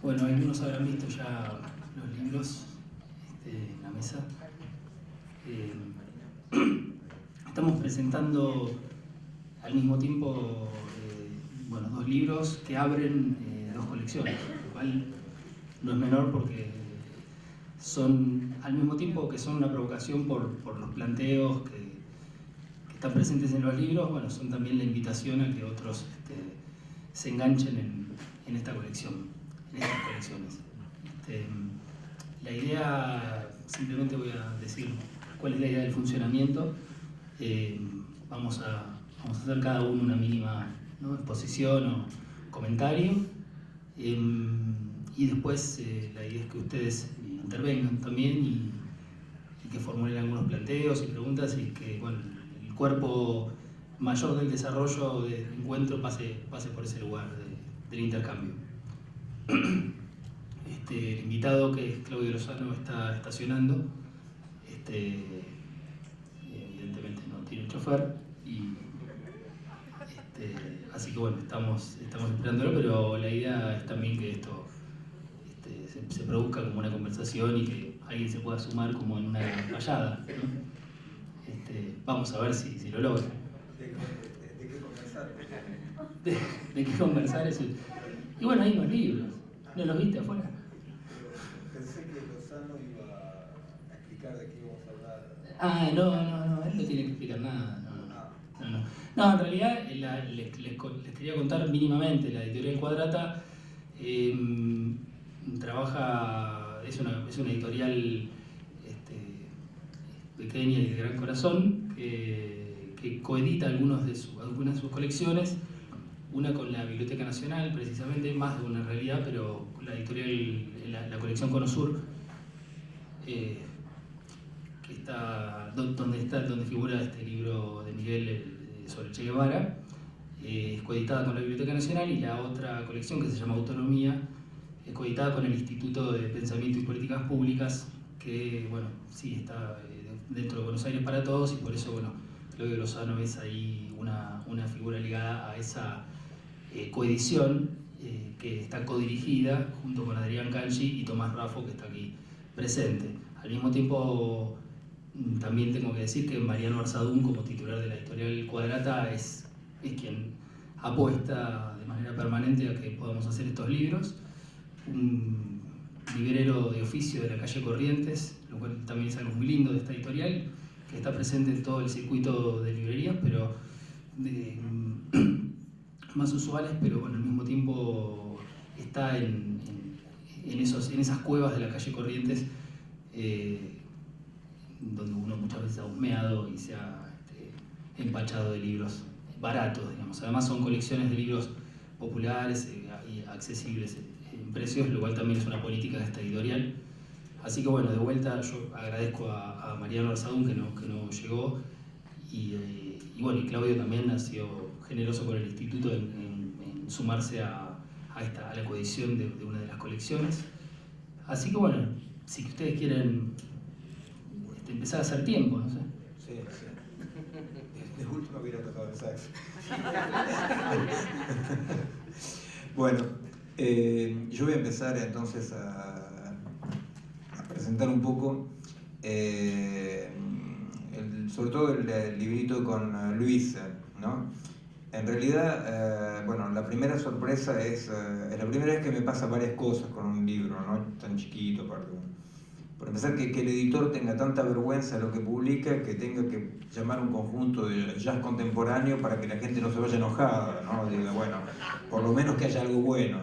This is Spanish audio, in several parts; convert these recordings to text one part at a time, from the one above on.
Bueno, algunos habrán visto ya los libros en la mesa. Eh, Estamos presentando al mismo tiempo bueno, dos libros que abren dos colecciones, lo cual no es menor porque son al mismo tiempo que son una provocación por los planteos que están presentes en los libros, bueno, son también la invitación a que otros se enganchen en esta colección, en estas colecciones. La idea, simplemente voy a decir cuál es la idea del funcionamiento. Vamos a hacer cada uno una mínima, ¿no?, exposición o comentario, y después la idea es que ustedes intervengan también y que formulen algunos planteos y preguntas, y que bueno, el cuerpo mayor del desarrollo del encuentro pase por ese lugar del intercambio. El invitado, que es Claudio Lozano, está estacionando. Evidentemente no tiene chofer, así que bueno, estamos esperándolo, pero la idea es también que esto se produzca como una conversación y que alguien se pueda sumar como en una rayada, ¿no? Vamos a ver si lo logra. ¿De qué conversar? ¿De qué conversar? Y bueno, hay unos libros. ¿No los viste afuera? Pensé que Lozano iba a explicar de qué íbamos a hablar. No, él no tiene que explicar nada. No, en realidad les quería contar mínimamente. La editorial Cuadrata trabaja, es una editorial pequeña y de gran corazón, que coedita algunas de sus colecciones, una con la Biblioteca Nacional, precisamente, más de una en realidad, pero la editorial, la colección Conosur, que está donde figura este libro de Miguel sobre Che Guevara, es coeditada con la Biblioteca Nacional, y la otra colección, que se llama Autonomía, es coeditada con el Instituto de Pensamiento y Políticas Públicas, que bueno, sí, está dentro de Buenos Aires para Todos, y por eso bueno, Claudio Lozano es ahí una figura ligada a esa coedición, que está codirigida junto con Adrián Canchi y Tomás Raffo, que está aquí presente. Al mismo tiempo, también tengo que decir que Mariano Arzadún, como titular de la editorial Cuadrata, es quien apuesta de manera permanente a que podamos hacer estos libros. Un librero de oficio de la calle Corrientes, lo cual también es algo muy lindo de esta editorial, que está presente en todo el circuito de librerías, pero más usuales, pero bueno, al mismo tiempo está en esas cuevas de la calle Corrientes, donde uno muchas veces ha husmeado y se ha empachado de libros baratos, digamos. Además son colecciones de libros populares y accesibles en precios, lo cual también es una política de esta editorial. Así que bueno, de vuelta yo agradezco a Mariano Arzadún que no llegó, y bueno, y Claudio también ha sido generoso con el instituto en sumarse a la coedición de una de las colecciones. Así que bueno, si ustedes quieren empezar a hacer tiempo, no sé. Sí. De último hubiera tocado el saxo. Bueno, yo voy a empezar entonces a presentar un poco, sobre todo el librito con Luisa, ¿no? En realidad, bueno, la primera sorpresa es la primera vez que me pasa varias cosas con un libro, ¿no? Tan chiquito, aparte. Por empezar, que el editor tenga tanta vergüenza de lo que publica, que tenga que llamar un conjunto de jazz contemporáneo para que la gente no se vaya enojada, ¿no? Diga, bueno, por lo menos que haya algo bueno.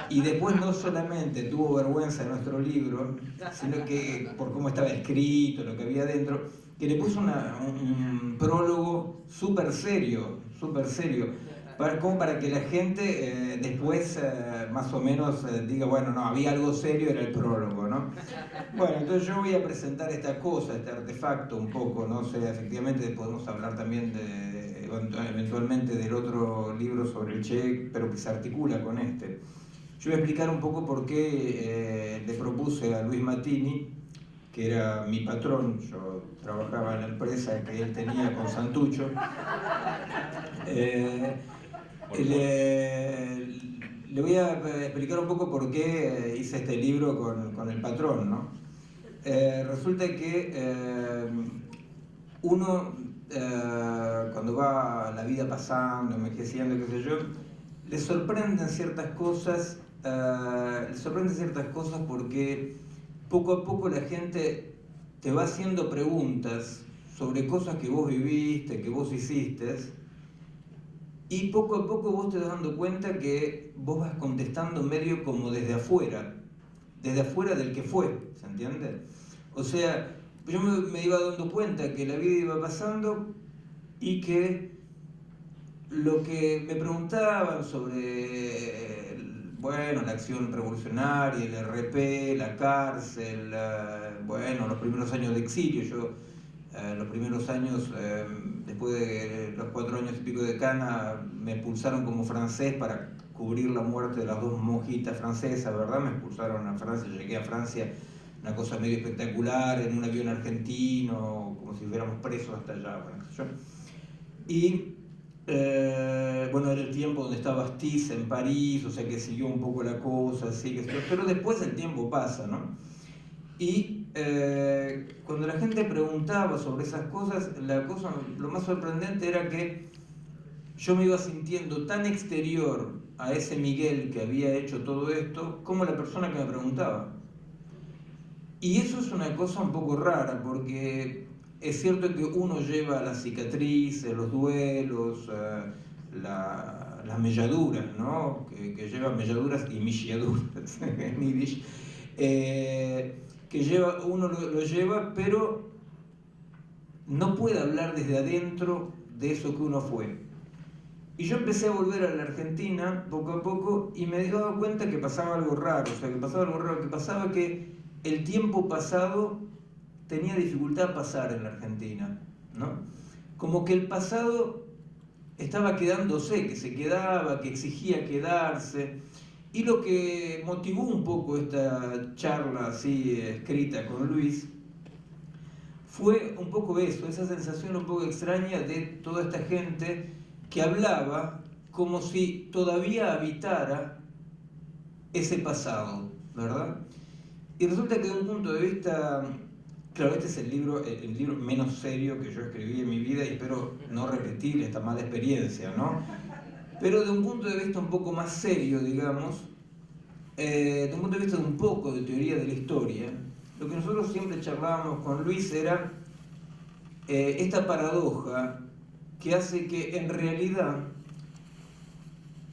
Y después no solamente tuvo vergüenza de nuestro libro, sino que por cómo estaba escrito, lo que había dentro, que le puso un prólogo súper serio, como para que la gente después más o menos diga, bueno, no, había algo serio, era el prólogo, ¿no? Bueno, entonces yo voy a presentar esta cosa, este artefacto un poco, no sé, efectivamente podemos hablar también eventualmente del otro libro sobre el Che, pero que se articula con este. Yo voy a explicar un poco por qué le propuse a Luis Mattini, que era mi patrón, yo trabajaba en la empresa que él tenía con Santucho, le voy a explicar un poco por qué hice este libro con el patrón, ¿no? Resulta que uno, cuando va la vida pasando, envejeciendo, qué sé yo, le sorprenden ciertas cosas, porque poco a poco la gente te va haciendo preguntas sobre cosas que vos viviste, que vos hiciste, y poco a poco vos te das dando cuenta que vos vas contestando medio como desde afuera del que fue, ¿se entiende? O sea, yo me iba dando cuenta que la vida iba pasando y que lo que me preguntaban sobre, bueno, la acción revolucionaria, el RP, la cárcel, bueno, los primeros años de exilio, yo los primeros años, después de los 4 años y pico de cana, me expulsaron como francés para cubrir la muerte de las 2 monjitas francesas, ¿verdad? Me expulsaron a Francia, llegué a Francia, una cosa medio espectacular, en un avión argentino, como si fuéramos presos hasta allá, bueno, qué sé yo. Y bueno, era el tiempo donde estaba Astiz en París, o sea que siguió un poco la cosa, así que, pero después el tiempo pasa, ¿no? Y cuando la gente preguntaba sobre esas cosas, lo más sorprendente era que yo me iba sintiendo tan exterior a ese Miguel que había hecho todo esto, como la persona que me preguntaba. Y eso es una cosa un poco rara, porque es cierto que uno lleva las cicatrices, los duelos, las melladuras, ¿no? Que lleva melladuras y milladuras en yiddish, uno lo lleva, pero no puede hablar desde adentro de eso que uno fue. Y yo empecé a volver a la Argentina poco a poco y me he dado cuenta que pasaba algo raro, que pasaba que el tiempo pasado tenía dificultad a pasar en la Argentina, ¿no? Como que el pasado estaba quedándose, que se quedaba, que exigía quedarse. Y lo que motivó un poco esta charla así escrita con Luis fue un poco eso, esa sensación un poco extraña de toda esta gente que hablaba como si todavía habitara ese pasado, ¿verdad? Y resulta que de un punto de vista, claro, este es el libro menos serio que yo escribí en mi vida y espero no repetir esta mala experiencia, ¿no? Pero de un punto de vista un poco más serio, digamos, de un punto de vista de un poco de teoría de la historia, lo que nosotros siempre charlábamos con Luis era esta paradoja que hace que en realidad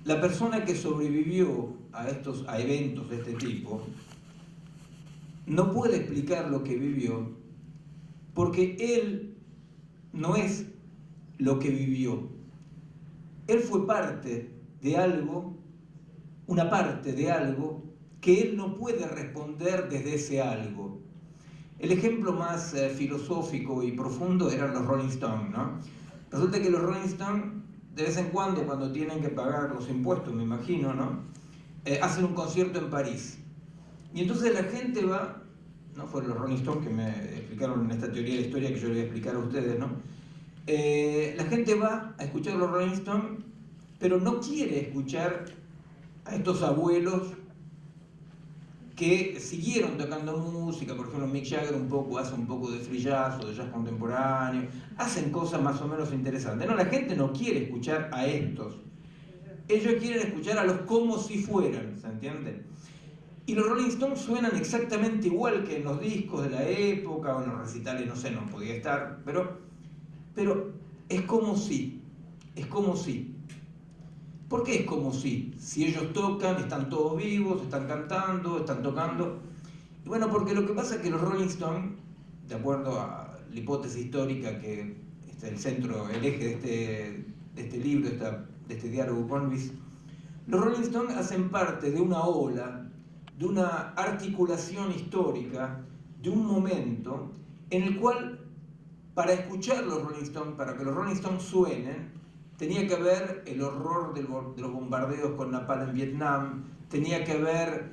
la persona que sobrevivió a eventos de este tipo no puede explicar lo que vivió porque él no es lo que vivió. Él fue parte de algo, una parte de algo que él no puede responder desde ese algo. El ejemplo más filosófico y profundo eran los Rolling Stones, ¿no? Resulta que los Rolling Stones, de vez en cuando tienen que pagar los impuestos, me imagino, ¿no? Hacen un concierto en París. Y entonces la gente va, ¿no? Fueron los Rolling Stones que me explicaron en esta teoría de la historia que yo les voy a explicar a ustedes, ¿no? La gente va a escuchar a los Rolling Stones, pero no quiere escuchar a estos abuelos que siguieron tocando música. Por ejemplo, Mick Jagger hace un poco de free jazz o de jazz contemporáneo, hacen cosas más o menos interesantes. No, la gente no quiere escuchar a estos, ellos quieren escuchar a los como si fueran, ¿se entiende? Y los Rolling Stones suenan exactamente igual que en los discos de la época o en los recitales, no sé, no podía estar, pero es como si. ¿Por qué es como si? Si ellos tocan, están todos vivos, están cantando, están tocando. Y bueno, porque lo que pasa es que los Rolling Stones, de acuerdo a la hipótesis histórica que es el eje de este libro, de este diálogo con Luis, los Rolling Stones hacen parte de una ola, de una articulación histórica, de un momento en el cual, para escuchar los Rolling Stones, para que los Rolling Stones suenen, tenía que haber el horror de los bombardeos con Napalm en Vietnam, tenía que haber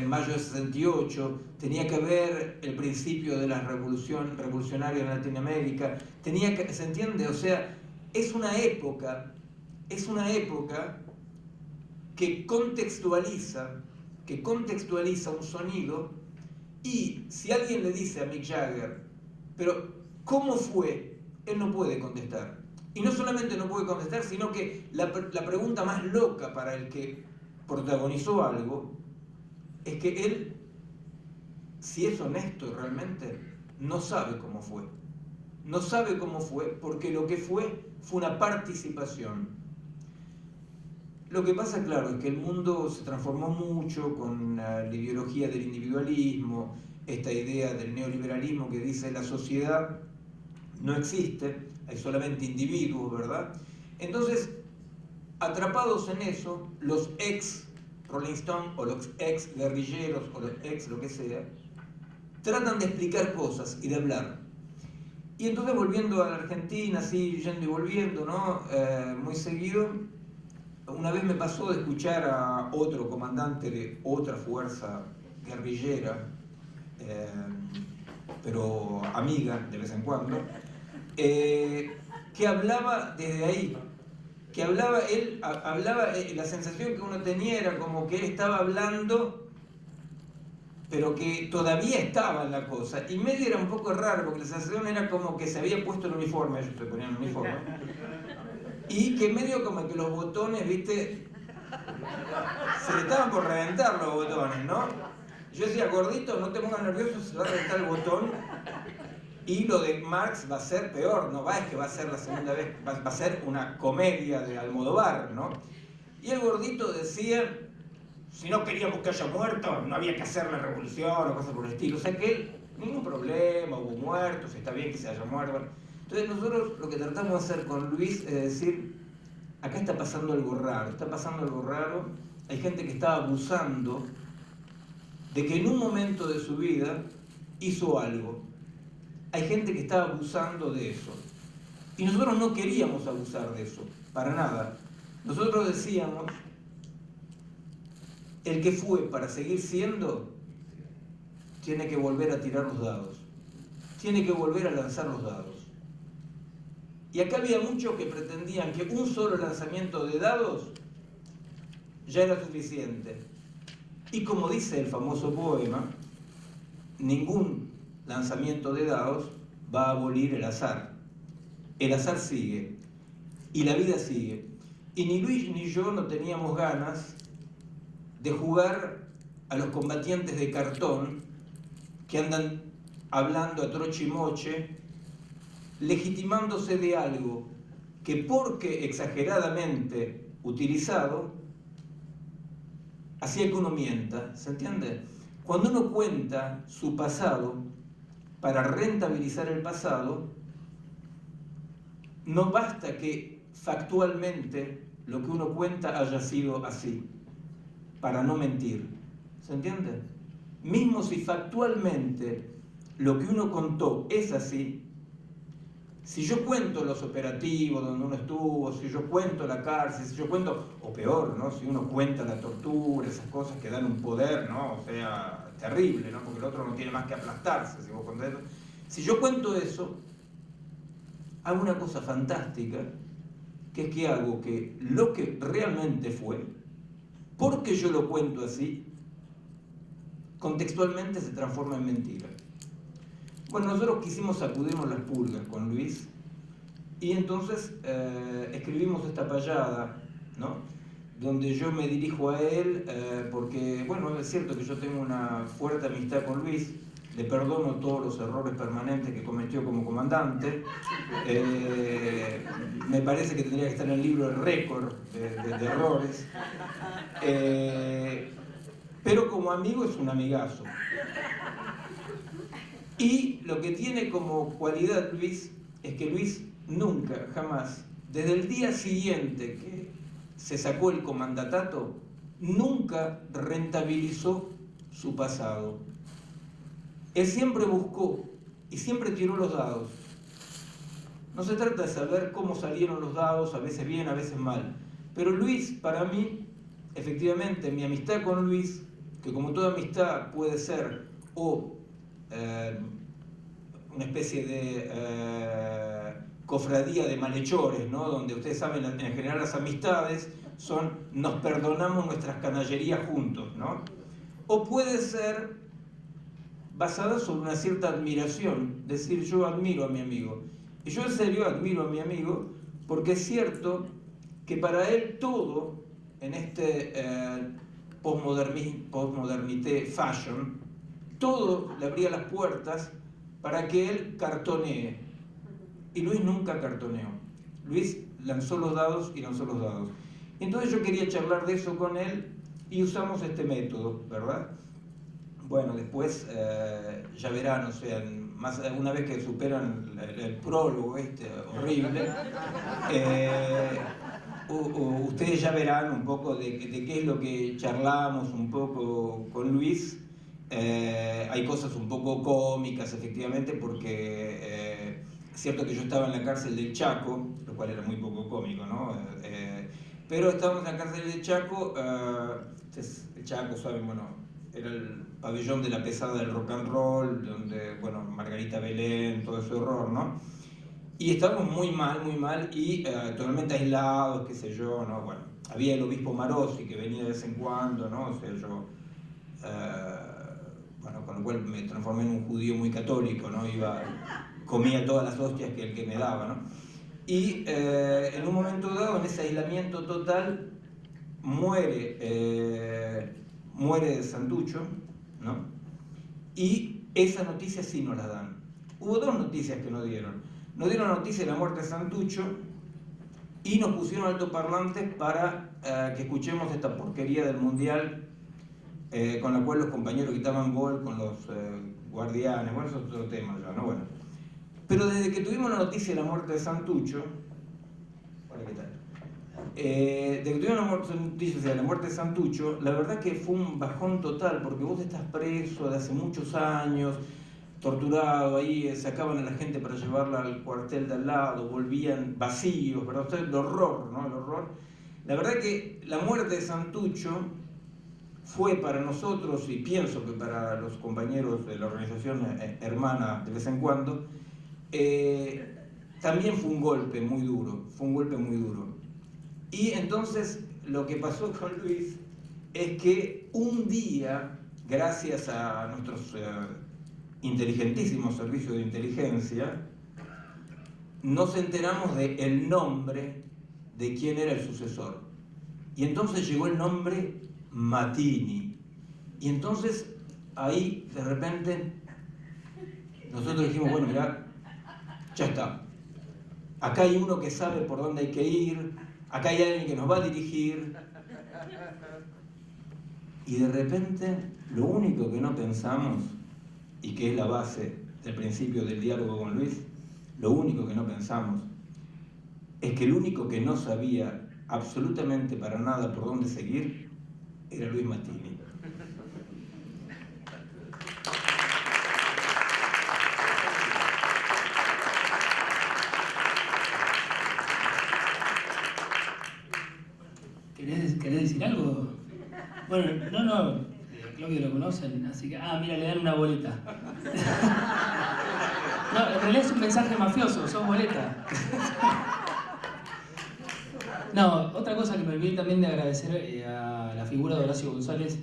mayo de 68, tenía que haber el principio de la revolución revolucionaria en Latinoamérica, ¿se entiende? O sea, es una época que contextualiza un sonido, y si alguien le dice a Mick Jagger, pero ¿cómo fue?, él no puede contestar. Y no solamente no puede contestar, sino que la pregunta más loca para el que protagonizó algo es que él, si es honesto realmente, no sabe cómo fue. No sabe cómo fue, porque lo que fue una participación. Lo que pasa, claro, es que el mundo se transformó mucho con la ideología del individualismo, esta idea del neoliberalismo que dice la sociedad no existe, hay solamente individuos, ¿verdad? Entonces, atrapados en eso, los ex Rolling Stones o los ex guerrilleros o los ex lo que sea, tratan de explicar cosas y de hablar. Y entonces, volviendo a la Argentina, así yendo y volviendo, ¿no? Muy seguido, una vez me pasó de escuchar a otro comandante de otra fuerza guerrillera, pero amiga de vez en cuando, que hablaba desde ahí, que hablaba, la sensación que uno tenía era como que él estaba hablando, pero que todavía estaba en la cosa, y medio era un poco raro, porque la sensación era como que se había puesto el uniforme, ellos se ponían el uniforme, y que medio como que los botones, viste, se le estaban por reventar los botones, ¿no? Yo decía, gordito, no te pongas nervioso, se va a reventar el botón. Y lo de Marx va a ser peor, no es que va a ser la segunda vez, va a ser una comedia de Almodóvar, ¿no? Y el gordito decía, si no queríamos que haya muerto, no había que hacer la revolución o cosas por el estilo. O sea que él, ningún problema, hubo muertos, está bien que se haya muerto. Bueno, entonces nosotros lo que tratamos de hacer con Luis es decir, acá está pasando algo raro, hay gente que está abusando de que en un momento de su vida hizo algo. Hay gente que está abusando de eso. Y nosotros no queríamos abusar de eso, para nada. Nosotros decíamos, el que fue para seguir siendo, tiene que volver a tirar los dados. Tiene que volver a lanzar los dados. Y acá había muchos que pretendían que un solo lanzamiento de dados ya era suficiente. Y como dice el famoso poema, ningún lanzamiento de dados va a abolir el azar. El azar sigue y la vida sigue. Y ni Luis ni yo no teníamos ganas de jugar a los combatientes de cartón que andan hablando a troche y moche, legitimándose de algo que, porque exageradamente utilizado, hacía que uno mienta. ¿Se entiende? Cuando uno cuenta su pasado para rentabilizar el pasado, no basta que factualmente lo que uno cuenta haya sido así, para no mentir. ¿Se entiende? Mismo si factualmente lo que uno contó es así, si yo cuento los operativos donde uno estuvo, si yo cuento la cárcel, si yo cuento, o peor, ¿no? Si uno cuenta la tortura, esas cosas que dan un poder, ¿no? O sea, terrible, ¿no? Porque el otro no tiene más que aplastarse, si vos contás eso. Si yo cuento eso, hago una cosa fantástica, que es que hago que lo que realmente fue, porque yo lo cuento así, contextualmente se transforma en mentira. Bueno, nosotros quisimos sacudirnos las pulgas con Luis y entonces escribimos esta payada, ¿no? Donde yo me dirijo a él porque, bueno, es cierto que yo tengo una fuerte amistad con Luis, le perdono todos los errores permanentes que cometió como comandante, me parece que tendría que estar en el libro de récord de errores, pero como amigo es un amigazo. Y lo que tiene como cualidad Luis es que Luis nunca, jamás, desde el día siguiente que se sacó el comandatato, nunca rentabilizó su pasado. Él siempre buscó y siempre tiró los dados. No se trata de saber cómo salieron los dados, a veces bien, a veces mal. Pero Luis, para mí, efectivamente, mi amistad con Luis, que como toda amistad puede ser o una especie de cofradía de malhechores, ¿no? Donde ustedes saben, en general las amistades son nos perdonamos nuestras canallerías juntos, ¿no? O puede ser basada sobre una cierta admiración, decir yo admiro a mi amigo. Y yo en serio admiro a mi amigo porque es cierto que para él todo en este postmodernité fashion, todo le abría las puertas para que él cartonee. Y Luis nunca cartoneó. Luis lanzó los dados y lanzó los dados. Y entonces yo quería charlar de eso con él y usamos este método, ¿verdad? Bueno, después ya verán, o sea, una vez que superan el prólogo horrible, ustedes ya verán un poco de qué es lo que charlamos un poco con Luis. Hay cosas un poco cómicas, efectivamente, porque es cierto que yo estaba en la cárcel del Chaco, lo cual era muy poco cómico, ¿no? Pero estábamos en la cárcel del Chaco, el Chaco, ¿saben? Bueno, era el pabellón de la pesada del rock and roll, donde, bueno, Margarita Belén, todo ese horror, ¿no? Y estábamos muy mal, y totalmente aislados, qué sé yo, ¿no? Bueno, había el obispo Marosi que venía de vez en cuando, ¿no? O sea, yo, bueno, con lo cual me transformé en un judío muy católico, ¿no? Comía todas las hostias que el que me daba, ¿no? Y en un momento dado, en ese aislamiento total, muere de Santucho, ¿no? Y esa noticia sí nos la dan. Hubo dos noticias que nos dieron. Nos dieron la noticia de la muerte de Santucho y nos pusieron altoparlantes para que escuchemos esta porquería del Mundial con la cual los compañeros gritaban gol con los guardianes. Bueno, eso es otro tema ya, ¿no? Bueno. Pero desde que tuvimos la noticia de la muerte de Santucho, hola, ¿qué tal? De que tuvieron la noticia de la muerte de Santucho, la verdad que fue un bajón total, porque vos estás preso de hace muchos años, torturado ahí, sacaban a la gente para llevarla al cuartel de al lado, volvían vacíos, ¿verdad? O sea, el horror, ¿no? El horror. La verdad que la muerte de Santucho fue para nosotros, y pienso que para los compañeros de la organización hermana de vez en cuando, también fue un golpe muy duro, Y entonces lo que pasó con Luis es que un día, gracias a nuestros inteligentísimos servicios de inteligencia, nos enteramos del nombre de quién era el sucesor. Y entonces llegó el nombre Mattini. Y entonces ahí de repente nosotros dijimos, bueno, mirá, ya está. Acá hay uno que sabe por dónde hay que ir, acá hay alguien que nos va a dirigir. Y de repente, lo único que no pensamos, y que es la base del principio del diálogo con Luis, lo único que no pensamos es que el único que no sabía absolutamente para nada por dónde seguir era Luis Mattini. ¿Querés decir algo? Bueno, no, Claudio lo conocen, así que, mira, le dan una boleta. No, en realidad es un mensaje mafioso, son boletas. No, otra cosa que me olvidé también de agradecer a la figura de Horacio González,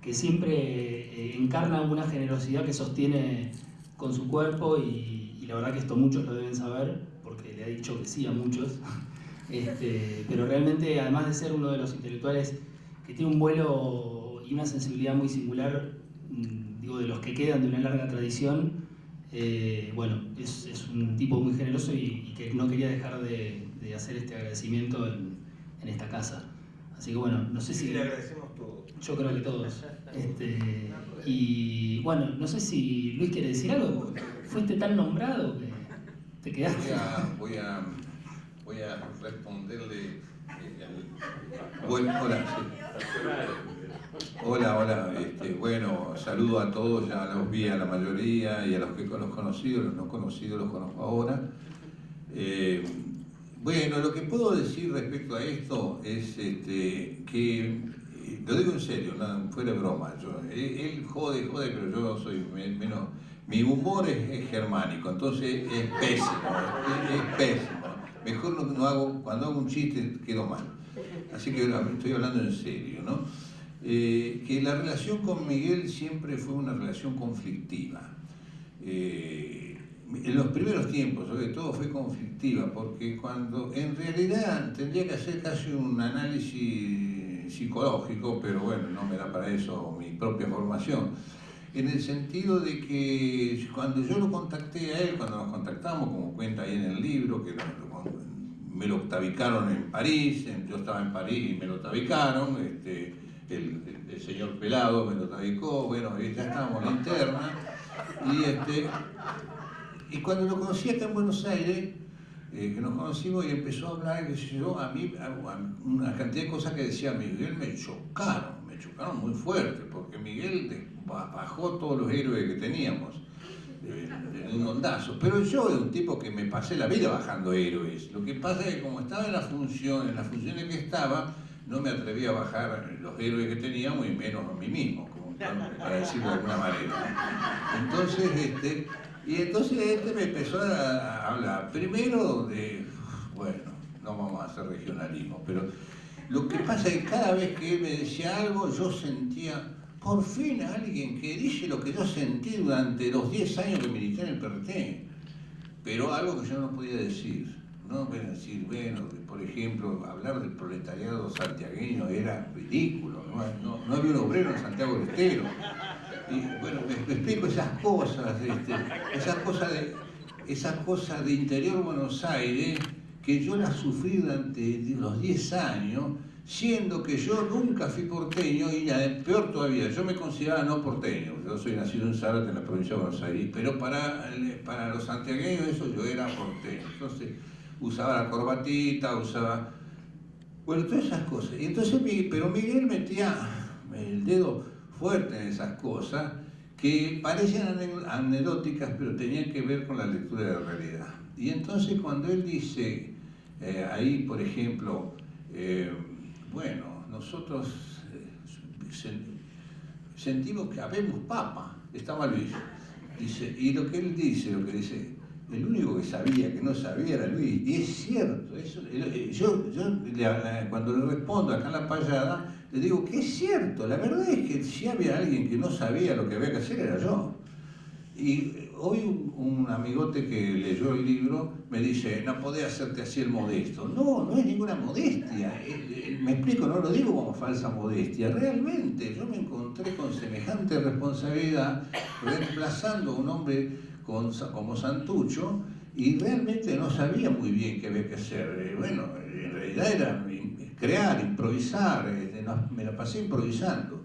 que siempre encarna una generosidad que sostiene con su cuerpo, y la verdad que esto muchos lo deben saber, porque le ha dicho que sí a muchos. Pero realmente, además de ser uno de los intelectuales que tiene un vuelo y una sensibilidad muy singular, digo, de los que quedan de una larga tradición, bueno, es un tipo muy generoso y que no quería dejar de hacer este agradecimiento en esta casa. Así que bueno, no sé si... Le agradecemos todos. Yo creo que todos. Y bueno, no sé si Luis quiere decir algo. Fuiste tan nombrado que te quedaste... Voy a responderle. Bueno, hola. Sí. Hola. Bueno, saludo a todos, ya los vi a la mayoría, y a los que los conocidos, los no conocidos los conozco ahora. Bueno, lo que puedo decir respecto a esto es que, lo digo en serio, fuera de broma, él jode, pero yo soy Mi humor es germánico, entonces es pésimo, es pésimo. Mejor no hago, cuando hago un chiste quedo mal. Así que estoy hablando en serio, ¿no? Que la relación con Miguel siempre fue una relación conflictiva. En los primeros tiempos, sobre todo, fue conflictiva, porque cuando en realidad tendría que hacer casi un análisis psicológico, pero bueno, no me da para eso mi propia formación, en el sentido de que cuando yo lo contacté a él, cuando nos contactamos, como cuenta ahí en el libro, que me lo octavicaron en París, yo estaba en París y me lo octavicaron, el señor Pelado me lo octavicó, bueno, ya estábamos en la interna, y cuando lo conocí acá en Buenos Aires, que nos conocimos y empezó a hablar, qué sé yo, a mí una cantidad de cosas que decía Miguel me chocaron muy fuerte, porque Miguel bajó todos los héroes que teníamos de un ondazo. Pero yo era un tipo que me pasé la vida bajando héroes. Lo que pasa es que como estaba en las funciones que estaba, no me atreví a bajar los héroes que teníamos y menos a mí mismo, como para decirlo de alguna manera. Entonces me empezó a hablar primero de, bueno, no vamos a hacer regionalismo, pero lo que pasa es que cada vez que él me decía algo, yo sentía, por fin, a alguien que dice lo que yo sentí durante los 10 años que milité en el PRT, pero algo que yo no podía decir. No voy a decir, bueno, por ejemplo, hablar del proletariado santiagueño era ridículo, no había un obrero en Santiago del Estero. Y bueno, me explico esas cosas de interior Buenos Aires, que yo las sufrí durante los 10 años, siendo que yo nunca fui porteño, y peor todavía, yo me consideraba no porteño. Yo soy nacido en Zárate, en la provincia de Buenos Aires, pero para los santiagueños eso yo era porteño. Entonces usaba la corbatita, bueno, todas esas cosas. Y entonces, pero Miguel metía el dedo fuerte en esas cosas que parecían anecdóticas, pero tenían que ver con la lectura de la realidad. Y entonces cuando él dice, ahí por ejemplo, bueno, nosotros sentimos que habemos papa, estaba Luis, dice, y lo que dice, el único que sabía que no sabía era Luis, y es cierto, yo cuando le respondo acá en la payada, le digo que es cierto, la verdad es que si había alguien que no sabía lo que había que hacer era yo. Y hoy un amigote que leyó el libro me dice, no podés hacerte así el modesto. No es ninguna modestia, me explico, no lo digo como falsa modestia, realmente yo me encontré con semejante responsabilidad reemplazando a un hombre como Santucho, y realmente no sabía muy bien qué había que hacer. Bueno, en realidad era crear, improvisar, me la pasé improvisando.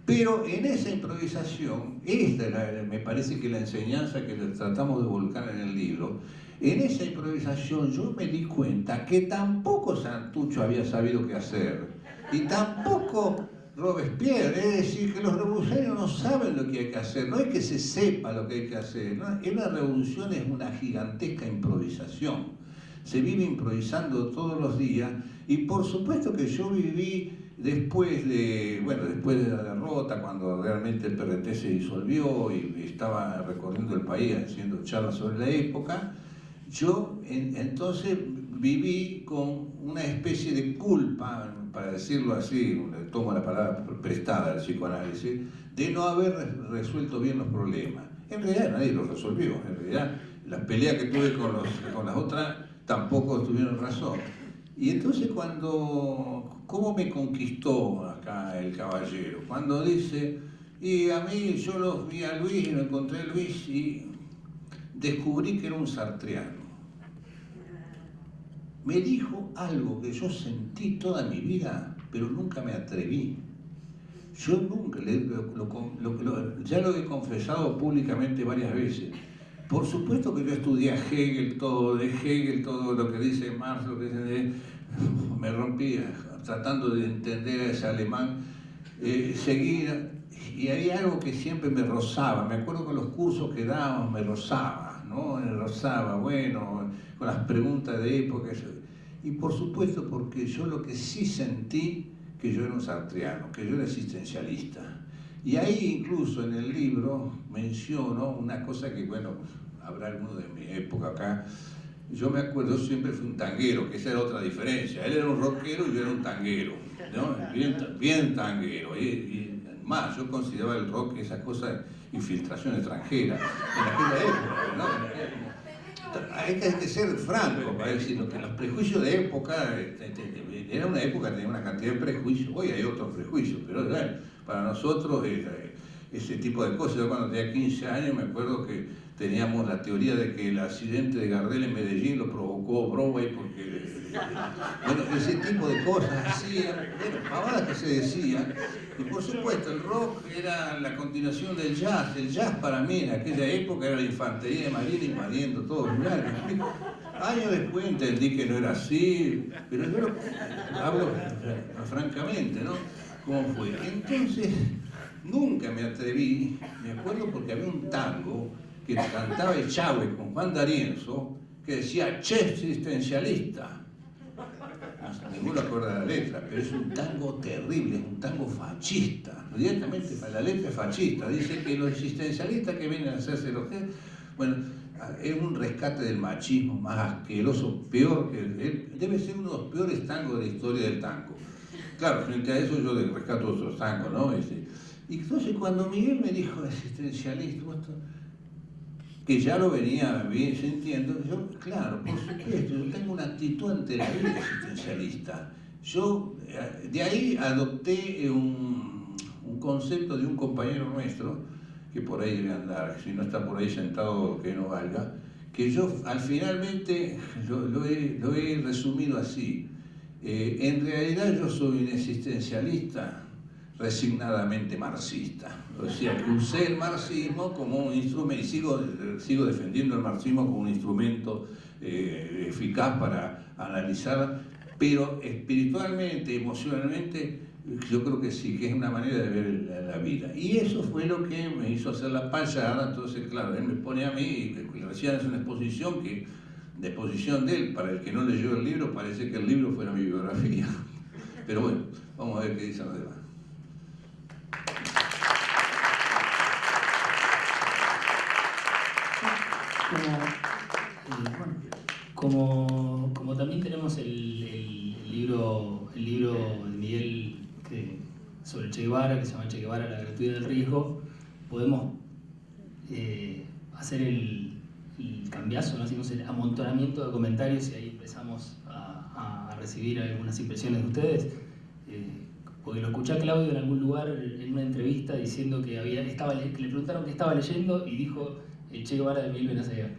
Pero en esa improvisación, me parece que la enseñanza que tratamos de volcar en el libro, en esa improvisación yo me di cuenta que tampoco Santucho había sabido qué hacer, y tampoco Robespierre, es decir, que los revolucionarios no saben lo que hay que hacer, no es que se sepa lo que hay que hacer, ¿no? Una revolución es una gigantesca improvisación, se vive improvisando todos los días, y por supuesto que yo viví después de la derrota, cuando realmente el PRT se disolvió y estaba recorriendo el país haciendo charlas sobre la época, yo entonces viví con una especie de culpa, para decirlo así, tomo la palabra prestada del psicoanálisis, de no haber resuelto bien los problemas. En realidad nadie los resolvió, en realidad la pelea que tuve con las otras tampoco tuvieron razón. Y entonces ¿cómo me conquistó acá el caballero? Cuando dice, y a mí yo los vi a Luis y lo encontré a Luis y descubrí que era un sartreano. Me dijo algo que yo sentí toda mi vida, pero nunca me atreví. Yo nunca, ya lo he confesado públicamente varias veces. Por supuesto que yo estudié a Hegel, todo lo que dice Marx, lo que dice, me rompía tratando de entender a ese alemán, seguir, y había algo que siempre me rozaba. Me acuerdo que los cursos que dábamos me rozaba, ¿no? Me rozaba, bueno, con las preguntas de época. Y por supuesto porque yo lo que sí sentí, que yo era un sartreano, que yo era existencialista, Y ahí incluso en el libro menciono una cosa que, bueno, habrá alguno de mi época acá. Yo me acuerdo, siempre fui un tanguero, que esa era otra diferencia. Él era un rockero y yo era un tanguero, ¿no? Bien tanguero. Y más, yo consideraba el rock esa cosa de infiltración extranjera. En aquella época, ¿no? Hay que ser franco para decirlo, que los prejuicios de época, era una época que tenía una cantidad de prejuicios, hoy hay otros prejuicios, pero para nosotros ese tipo de cosas. Yo cuando tenía 15 años me acuerdo que teníamos la teoría de que el accidente de Gardel en Medellín lo provocó Broadway porque, bueno, ese tipo de cosas así, pavadas que se decían. Y por supuesto el rock era la continuación del jazz. El jazz para mí en aquella época era la infantería de marina invadiendo todos los lugares. Años después entendí que no era así, pero yo hablo francamente, ¿no? ¿Cómo fue? Entonces, nunca me atreví, me acuerdo porque había un tango que cantaba Echagüe con Juan D'Arienzo, que decía che existencialista. Ninguno acuerda la letra, pero es un tango terrible, es un tango fascista. Directamente para la letra es fascista. Dice que los existencialistas que vienen a hacerse los que... Bueno, es un rescate del machismo más asqueroso, peor que... Debe ser uno de los peores tangos de la historia del tango. Claro, frente a eso yo rescato otros tangos, ¿no? Y entonces cuando Miguel me dijo existencialista, que ya lo venía bien sintiendo, yo, claro, por supuesto, yo tengo una actitud ante la vida existencialista. Yo de ahí adopté un concepto de un compañero nuestro, que por ahí debe andar, si no está por ahí sentado que no valga, que yo finalmente lo he resumido así. En realidad yo soy un existencialista resignadamente marxista. O sea, que usé el marxismo como un instrumento, y sigo defendiendo el marxismo como un instrumento eficaz para analizar, pero espiritualmente, emocionalmente, yo creo que sí, que es una manera de ver la vida. Y eso fue lo que me hizo hacer la payada. Entonces, claro, él me pone a mí, y recién es una exposición de exposición de él, para el que no leyó el libro, parece que el libro fuera mi biografía. Pero bueno, vamos a ver qué dicen los demás. Como también tenemos el libro de Miguel sobre Che Guevara, que se llama Che Guevara, la gratuidad del riesgo, podemos hacer el cambiazo, ¿no? Hacemos el amontonamiento de comentarios y ahí empezamos a recibir algunas impresiones de ustedes. Porque lo escuché a Claudio en algún lugar en una entrevista diciendo que le preguntaron qué estaba leyendo y dijo el Che Guevara de Miguel Benacer.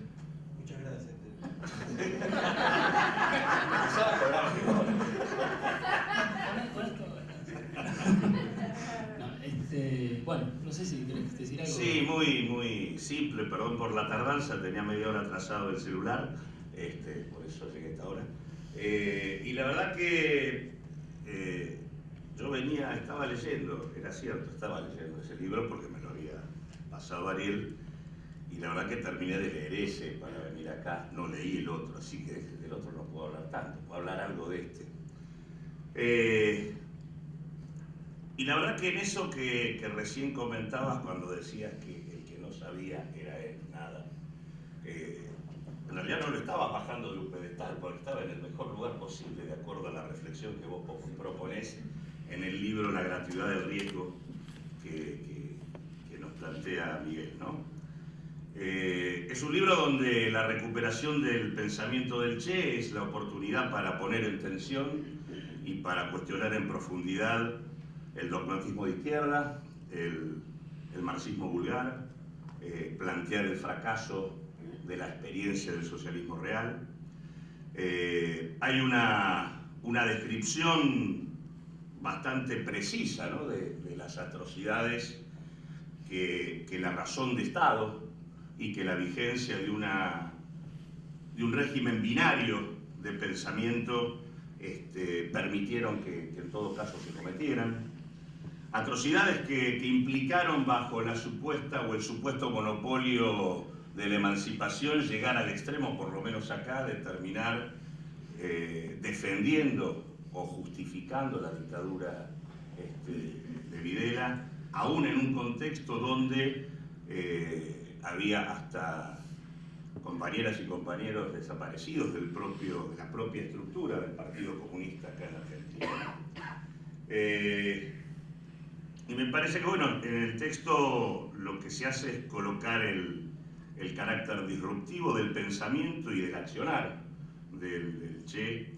Muchas gracias. Bueno, no sé si querés decir algo. Sí, muy simple, perdón por la tardanza, tenía media hora atrasado el celular, por eso llegué a esta hora. Y la verdad que yo estaba leyendo, era cierto, estaba leyendo ese libro porque me lo había pasado Ariel, y la verdad que terminé de leer ese para venir acá, no leí el otro, así que del otro no puedo hablar tanto, puedo hablar algo de este. Y la verdad que en eso que recién comentabas cuando decías que el que no sabía era él, nada, en realidad no lo estabas bajando de un pedestal porque estaba en el mejor lugar posible de acuerdo a la reflexión que vos proponés en el libro La gratuidad del riesgo que nos plantea Miguel, ¿no? Es un libro donde la recuperación del pensamiento del Che es la oportunidad para poner en tensión y para cuestionar en profundidad el dogmatismo de izquierda, el marxismo vulgar, plantear el fracaso de la experiencia del socialismo real. Hay una descripción bastante precisa, ¿no?, de las atrocidades que la razón de Estado y que la vigencia de un régimen binario de pensamiento permitieron que en todo caso se cometieran. Atrocidades que implicaron bajo la supuesta o el supuesto monopolio de la emancipación llegar al extremo, por lo menos acá, de terminar defendiendo o justificando la dictadura de Videla aún en un contexto donde había hasta compañeras y compañeros desaparecidos de la propia estructura del Partido Comunista acá en Argentina. Y me parece que, bueno, en el texto lo que se hace es colocar el carácter disruptivo del pensamiento y del accionar del Che,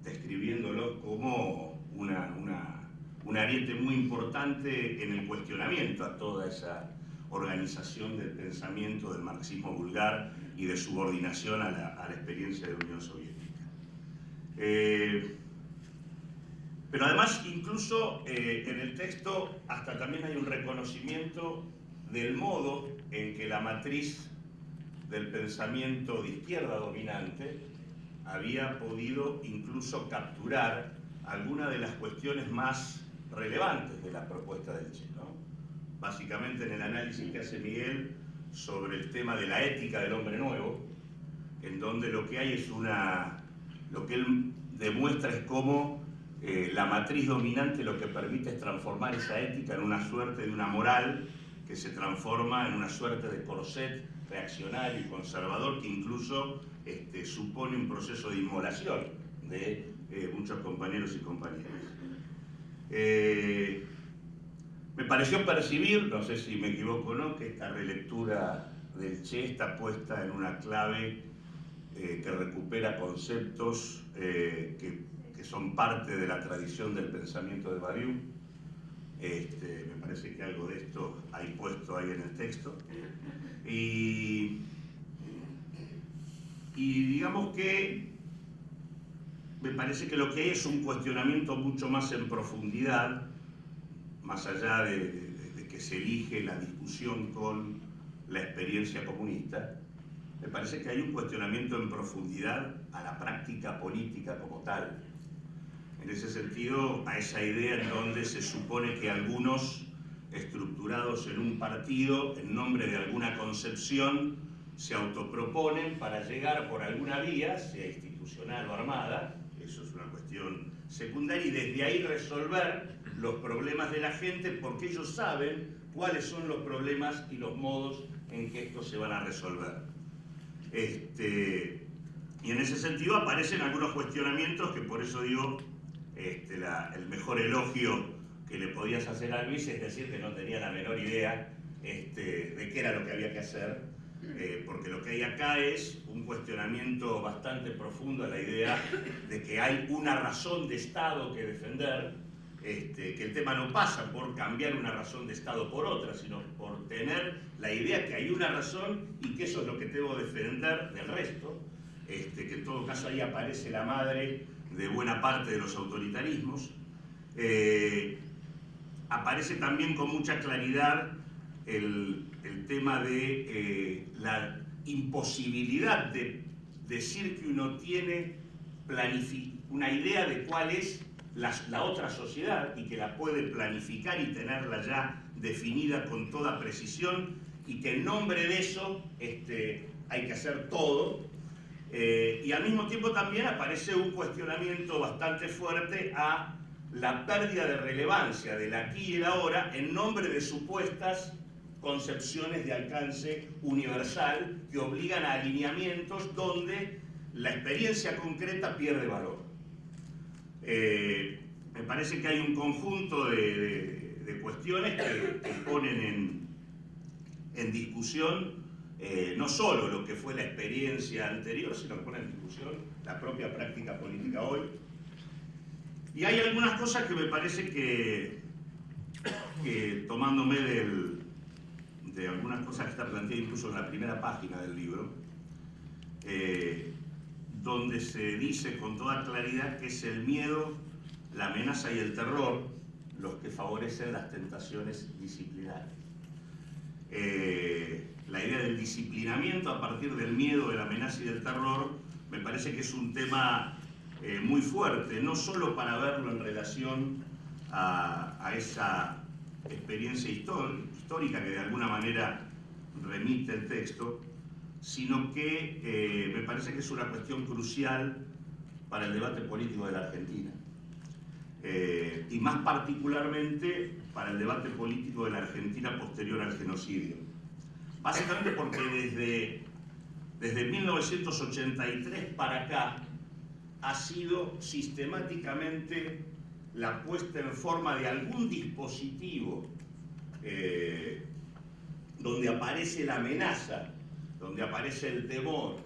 describiéndolo como un ariete muy importante en el cuestionamiento a toda esa organización del pensamiento del marxismo vulgar y de subordinación a la experiencia de la Unión Soviética. Pero además, incluso en el texto, hasta también hay un reconocimiento del modo en que la matriz del pensamiento de izquierda dominante había podido incluso capturar algunas de las cuestiones más relevantes de la propuesta del Che, ¿no? Básicamente en el análisis que hace Miguel sobre el tema de la ética del hombre nuevo, en donde lo que hay es lo que él demuestra es cómo la matriz dominante lo que permite es transformar esa ética en una suerte de una moral que se transforma en una suerte de corset reaccionario y conservador que incluso supone un proceso de inmolación de muchos compañeros y compañeras. Me pareció percibir, no sé si me equivoco o no, que esta relectura del Che está puesta en una clave que recupera conceptos que son parte de la tradición del pensamiento de Badiou. Me parece que algo de esto hay puesto ahí en el texto. Y digamos que me parece que lo que hay es un cuestionamiento mucho más en profundidad, más allá de que se elige la discusión con la experiencia comunista. Me parece que hay un cuestionamiento en profundidad a la práctica política como tal. En ese sentido, a esa idea en donde se supone que algunos, estructurados en un partido, en nombre de alguna concepción, se autoproponen para llegar por alguna vía, sea institucional o armada, eso es una cuestión secundaria, y desde ahí resolver los problemas de la gente porque ellos saben cuáles son los problemas y los modos en que estos se van a resolver. Y en ese sentido aparecen algunos cuestionamientos que por eso digo, el mejor elogio que le podías hacer a Luis es decir que no tenía la menor idea de qué era lo que había que hacer, porque lo que hay acá es un cuestionamiento bastante profundo a la idea de que hay una razón de Estado que defender, que el tema no pasa por cambiar una razón de Estado por otra, sino por tener la idea que hay una razón y que eso es lo que debo defender del resto, que en todo caso ahí aparece la madre de buena parte de los autoritarismos. Aparece también con mucha claridad el tema de la imposibilidad de decir que uno tiene una idea de cuál es la otra sociedad y que la puede planificar y tenerla ya definida con toda precisión y que en nombre de eso hay que hacer todo. Y al mismo tiempo también aparece un cuestionamiento bastante fuerte a la pérdida de relevancia del aquí y el ahora en nombre de supuestas concepciones de alcance universal que obligan a alineamientos donde la experiencia concreta pierde valor. Me parece que hay un conjunto de cuestiones que ponen en discusión no solo lo que fue la experiencia anterior, sino que pone en discusión la propia práctica política hoy. Y hay algunas cosas que me parece que tomándome de algunas cosas que está planteada incluso en la primera página del libro, donde se dice con toda claridad que es el miedo, la amenaza y el terror los que favorecen las tentaciones disciplinarias. La idea del disciplinamiento a partir del miedo, de la amenaza y del terror me parece que es un tema muy fuerte, no solo para verlo en relación a esa experiencia histórica que de alguna manera remite el texto, sino que me parece que es una cuestión crucial para el debate político de la Argentina. y más particularmente para el debate político de la Argentina posterior al genocidio. Básicamente porque desde 1983 para acá ha sido sistemáticamente la puesta en forma de algún dispositivo donde aparece la amenaza, donde aparece el temor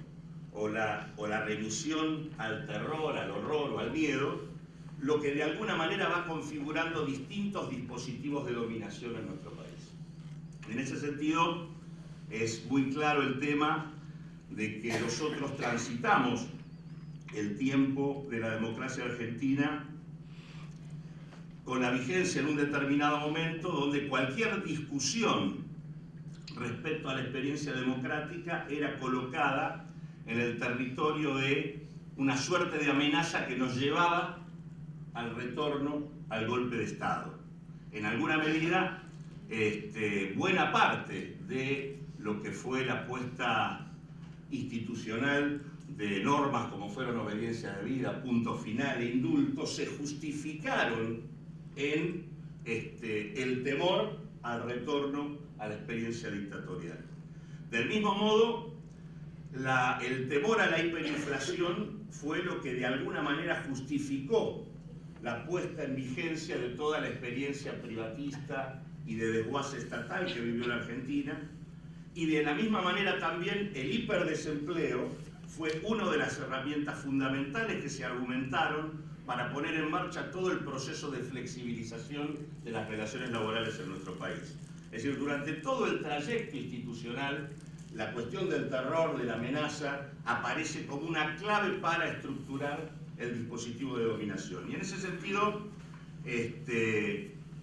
o la remisión al terror, al horror o al miedo, lo que de alguna manera va configurando distintos dispositivos de dominación en nuestro país. En ese sentido, es muy claro el tema de que nosotros transitamos el tiempo de la democracia argentina con la vigencia en un determinado momento donde cualquier discusión respecto a la experiencia democrática era colocada en el territorio de una suerte de amenaza que nos llevaba al retorno al golpe de Estado. En alguna medida, buena parte de lo que fue la apuesta institucional de normas como fueron obediencia de vida, punto final e indulto, se justificaron en el temor al retorno a la experiencia dictatorial. Del mismo modo, el temor a la hiperinflación fue lo que de alguna manera justificó la puesta en vigencia de toda la experiencia privatista y de desguace estatal que vivió la Argentina, y de la misma manera también el hiperdesempleo fue una de las herramientas fundamentales que se argumentaron para poner en marcha todo el proceso de flexibilización de las relaciones laborales en nuestro país. Es decir, durante todo el trayecto institucional, la cuestión del terror, de la amenaza, aparece como una clave para estructurar el dispositivo de dominación. Y en ese sentido,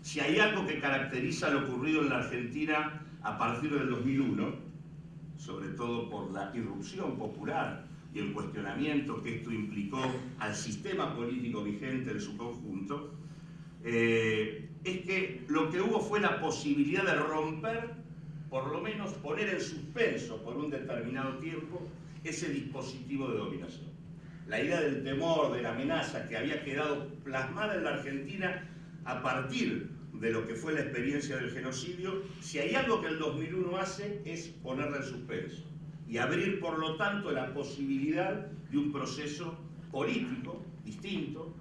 si hay algo que caracteriza lo ocurrido en la Argentina a partir del 2001, sobre todo por la irrupción popular y el cuestionamiento que esto implicó al sistema político vigente en su conjunto, es que lo que hubo fue la posibilidad de romper, por lo menos poner en suspenso por un determinado tiempo, ese dispositivo de dominación. La idea del temor, de la amenaza que había quedado plasmada en la Argentina a partir de lo que fue la experiencia del genocidio, si hay algo que el 2001 hace es ponerla en suspenso y abrir, por lo tanto, la posibilidad de un proceso político distinto,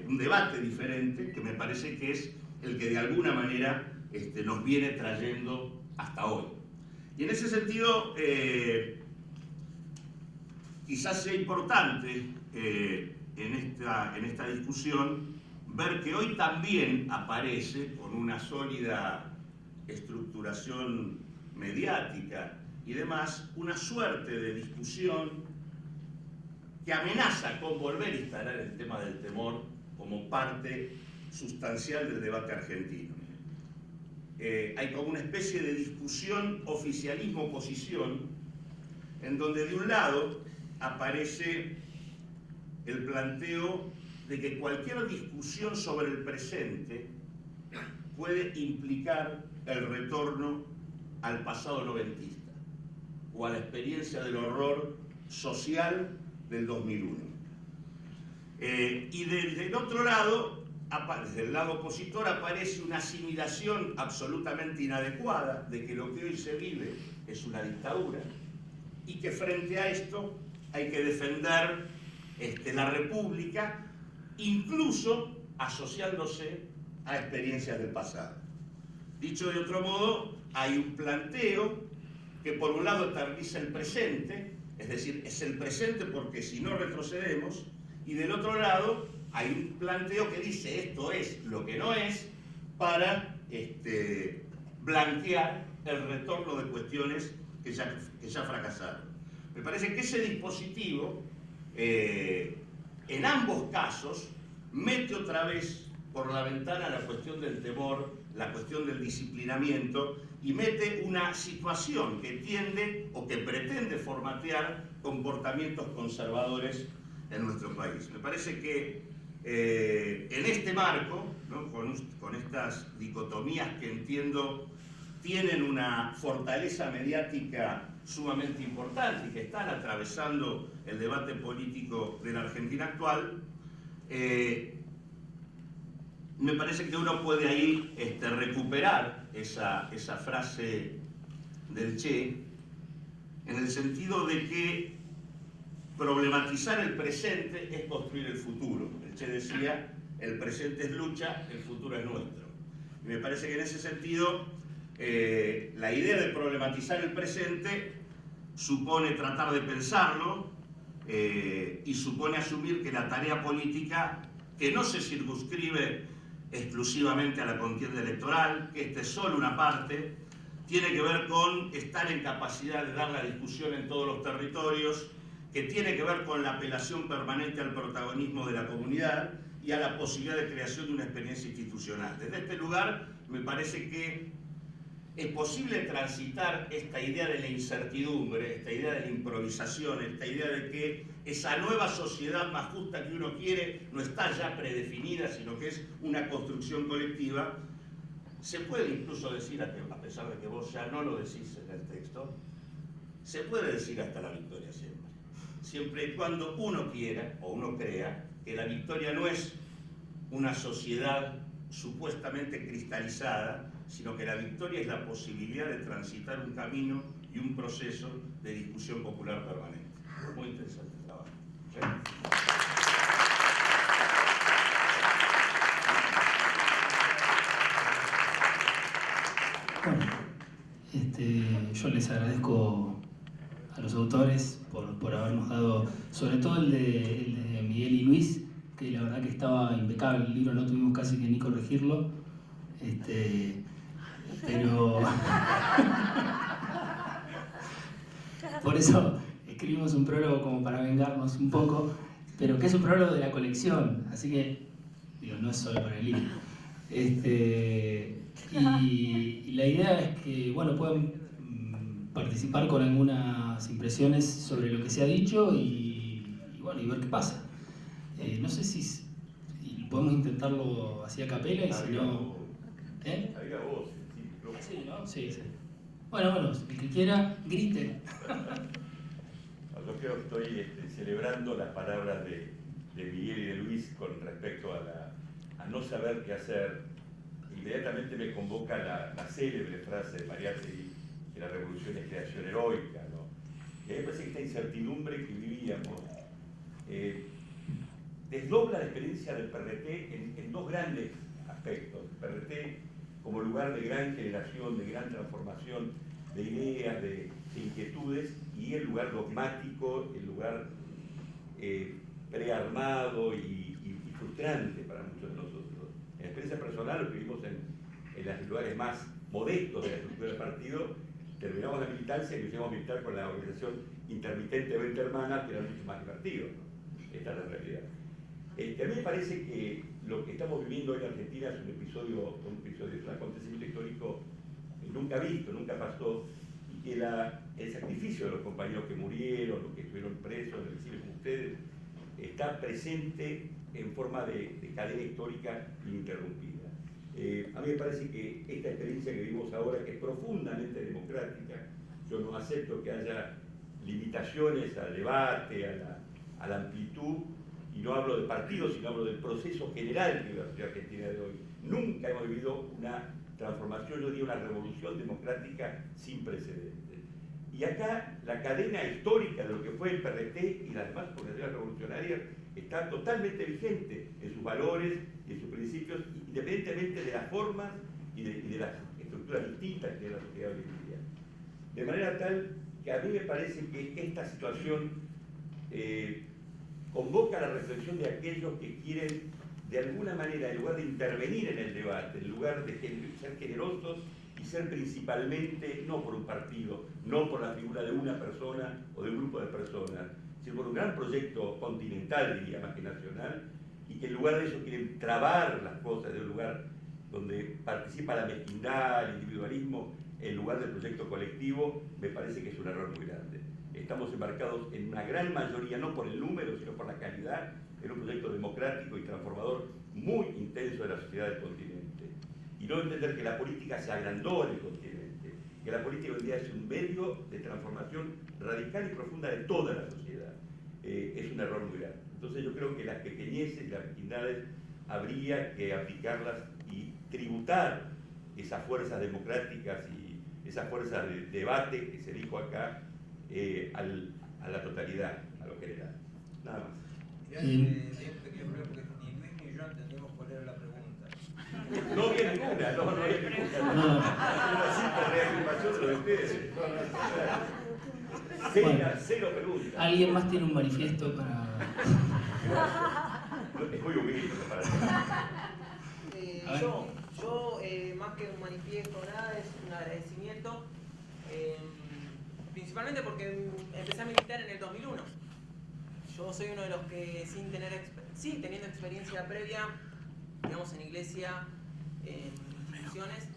un debate diferente, que me parece que es el que de alguna manera nos viene trayendo hasta hoy. Y en ese sentido, quizás sea importante en esta discusión ver que hoy también aparece, con una sólida estructuración mediática y demás, una suerte de discusión que amenaza con volver a instalar el tema del temor como parte sustancial del debate argentino. Hay como una especie de discusión oficialismo-oposición, en donde de un lado aparece el planteo de que cualquier discusión sobre el presente puede implicar el retorno al pasado noventista o a la experiencia del horror social del 2001. Y desde el otro lado, desde el lado opositor, aparece una asimilación absolutamente inadecuada de que lo que hoy se vive es una dictadura y que frente a esto hay que defender la república, incluso asociándose a experiencias del pasado. Dicho de otro modo, hay un planteo que por un lado eterniza el presente, es decir, es el presente porque si no retrocedemos, y del otro lado hay un planteo que dice esto es lo que no es, para blanquear el retorno de cuestiones que ya fracasaron. Me parece que ese dispositivo, en ambos casos, mete otra vez por la ventana la cuestión del temor, la cuestión del disciplinamiento, y mete una situación que tiende o que pretende formatear comportamientos conservadores en nuestro país. Me parece que en este marco, ¿no?, con estas dicotomías que entiendo tienen una fortaleza mediática sumamente importante y que están atravesando el debate político de la Argentina actual, me parece que uno puede ahí recuperar esa frase del Che, en el sentido de que problematizar el presente es construir el futuro. El Che decía, el presente es lucha, el futuro es nuestro. Y me parece que en ese sentido, la idea de problematizar el presente supone tratar de pensarlo y supone asumir que la tarea política, que no se circunscribe exclusivamente a la contienda electoral, que esta es solo una parte, tiene que ver con estar en capacidad de dar la discusión en todos los territorios, que tiene que ver con la apelación permanente al protagonismo de la comunidad y a la posibilidad de creación de una experiencia institucional. Desde este lugar me parece que es posible transitar esta idea de la incertidumbre, esta idea de la improvisación, esta idea de que esa nueva sociedad más justa que uno quiere no está ya predefinida, sino que es una construcción colectiva. Se puede incluso decir, a pesar de que vos ya no lo decís en el texto, se puede decir hasta la victoria siempre. Siempre y cuando uno quiera o uno crea que la victoria no es una sociedad supuestamente cristalizada, sino que la victoria es la posibilidad de transitar un camino y un proceso de discusión popular permanente. Muy interesante el trabajo. ¿Sí? Bueno, yo les agradezco a los autores por habernos dado, sobre todo el de Miguel y Luis, que la verdad que estaba impecable el libro, no tuvimos casi que ni corregirlo, pero por eso escribimos un prólogo como para vengarnos un poco, pero que es un prólogo de la colección, así que digo, no es solo para el libro. Y la idea es que bueno, puedan participar con algunas impresiones sobre lo que se ha dicho y bueno, y ver qué pasa. No sé si podemos intentarlo así a capela y si no... Diga vos. Sí, ¿no? Sí, sí. Bueno, el que quiera, grite. Yo creo que estoy celebrando las palabras de Miguel y de Luis con respecto a no saber qué hacer. Inmediatamente me convoca la célebre frase de Mariátegui, que la revolución es creación heroica, ¿no? Y a mí me parece que esta incertidumbre que vivíamos desdobla la experiencia del PRT en dos grandes aspectos. El PRT como lugar de gran generación, de gran transformación de ideas, de inquietudes, y el lugar dogmático, el lugar prearmado y frustrante para muchos de nosotros. En la experiencia personal, lo que vivimos en los lugares más modestos de la estructura del partido, terminamos la militancia y nos llevamos a militar con la organización intermitentemente hermana, que era mucho más divertido, ¿no? Esta es la realidad. A mí me parece que lo que estamos viviendo hoy en Argentina es un episodio, es un acontecimiento histórico nunca visto, nunca pasó, y que el sacrificio de los compañeros que murieron, los que estuvieron presos en el exilio como ustedes, está presente en forma de cadena histórica ininterrumpida. A mí me parece que esta experiencia que vivimos ahora, que es profundamente democrática, yo no acepto que haya limitaciones al debate, a la amplitud, y no hablo de partidos, sino hablo del proceso general que vive la sociedad argentina de hoy. Nunca hemos vivido una transformación, yo diría una revolución democrática sin precedentes. Y acá la cadena histórica de lo que fue el PRT y las demás organizaciones revolucionarias está totalmente vigente en sus valores y en sus principios, independientemente de las formas y de las estructuras distintas que es la sociedad hoy en día. De manera tal que a mí me parece que esta situación convoca la reflexión de aquellos que quieren, de alguna manera, en lugar de intervenir en el debate, en lugar de ser generosos y ser principalmente, no por un partido, no por la figura de una persona o de un grupo de personas, sino por un gran proyecto continental, diría, más que nacional, y que en lugar de eso quieren trabar las cosas de un lugar donde participa la mezquindad, el individualismo, en lugar del proyecto colectivo, me parece que es un error muy grande. Estamos embarcados en una gran mayoría, no por el número, sino por la calidad, en un proyecto democrático y transformador muy intenso de la sociedad del continente. Y no entender que la política se agrandó en el continente, que la política hoy en día es un medio de transformación radical y profunda de toda la sociedad. Es un error muy grande. Entonces yo creo que las pequeñeces y las mezquindades habría que aplicarlas y tributar esas fuerzas democráticas y esas fuerzas de debate que se dijo acá a la totalidad, a lo general. Nada más. Un pequeño problema porque ni Luis ni yo entendimos cuál era la pregunta. No había ninguna, no había ninguna. Una simple reafirmación de lo de ustedes. Cero preguntas. ¿Alguien más tiene un manifiesto para...? Es muy humilde para Yo, más que un manifiesto, nada, es un agradecimiento, principalmente porque empecé a militar en el 2001. Yo soy uno de los que, sin tener teniendo experiencia previa, digamos, en iglesia, en instituciones,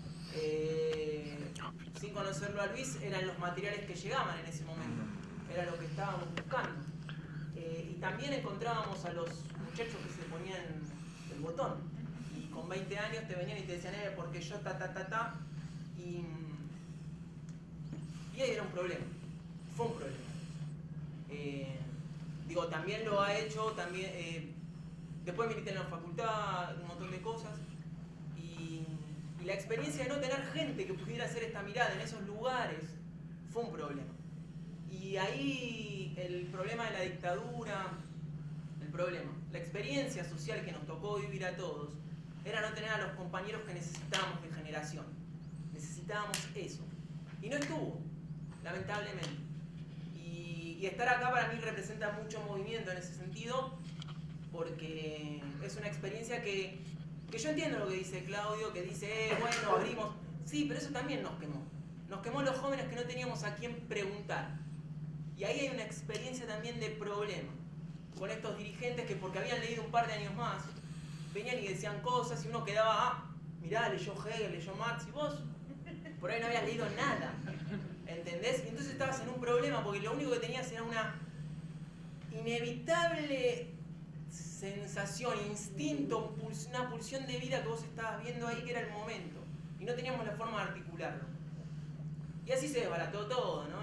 sin conocerlo a Luis, eran los materiales que llegaban en ese momento, era lo que estábamos buscando. Y también encontrábamos a los muchachos que se ponían el botón. Y con 20 años te venían y te decían, porque yo y ahí era un problema. Fue un problema. También lo ha hecho, después milité en la facultad, un montón de cosas. Y la experiencia de no tener gente que pudiera hacer esta mirada en esos lugares fue un problema. Y ahí el problema de la dictadura, la experiencia social que nos tocó vivir a todos, era no tener a los compañeros que necesitábamos de generación. Necesitábamos eso. Y no estuvo, lamentablemente. Y estar acá para mí representa mucho movimiento en ese sentido, porque es una experiencia que yo entiendo lo que dice Claudio, que dice, bueno, abrimos. Sí, pero eso también nos quemó. Nos quemó los jóvenes que no teníamos a quién preguntar. Y ahí hay una experiencia también de problema con estos dirigentes que, porque habían leído un par de años más, venían y decían cosas y uno quedaba, mirá, leyó Hegel, leyó Marx, y vos por ahí no habías leído nada, ¿entendés? Y entonces estabas en un problema porque lo único que tenías era una inevitable sensación, instinto, una pulsión de vida que vos estabas viendo ahí, que era el momento, y no teníamos la forma de articularlo. Y así se desbarató todo, ¿no?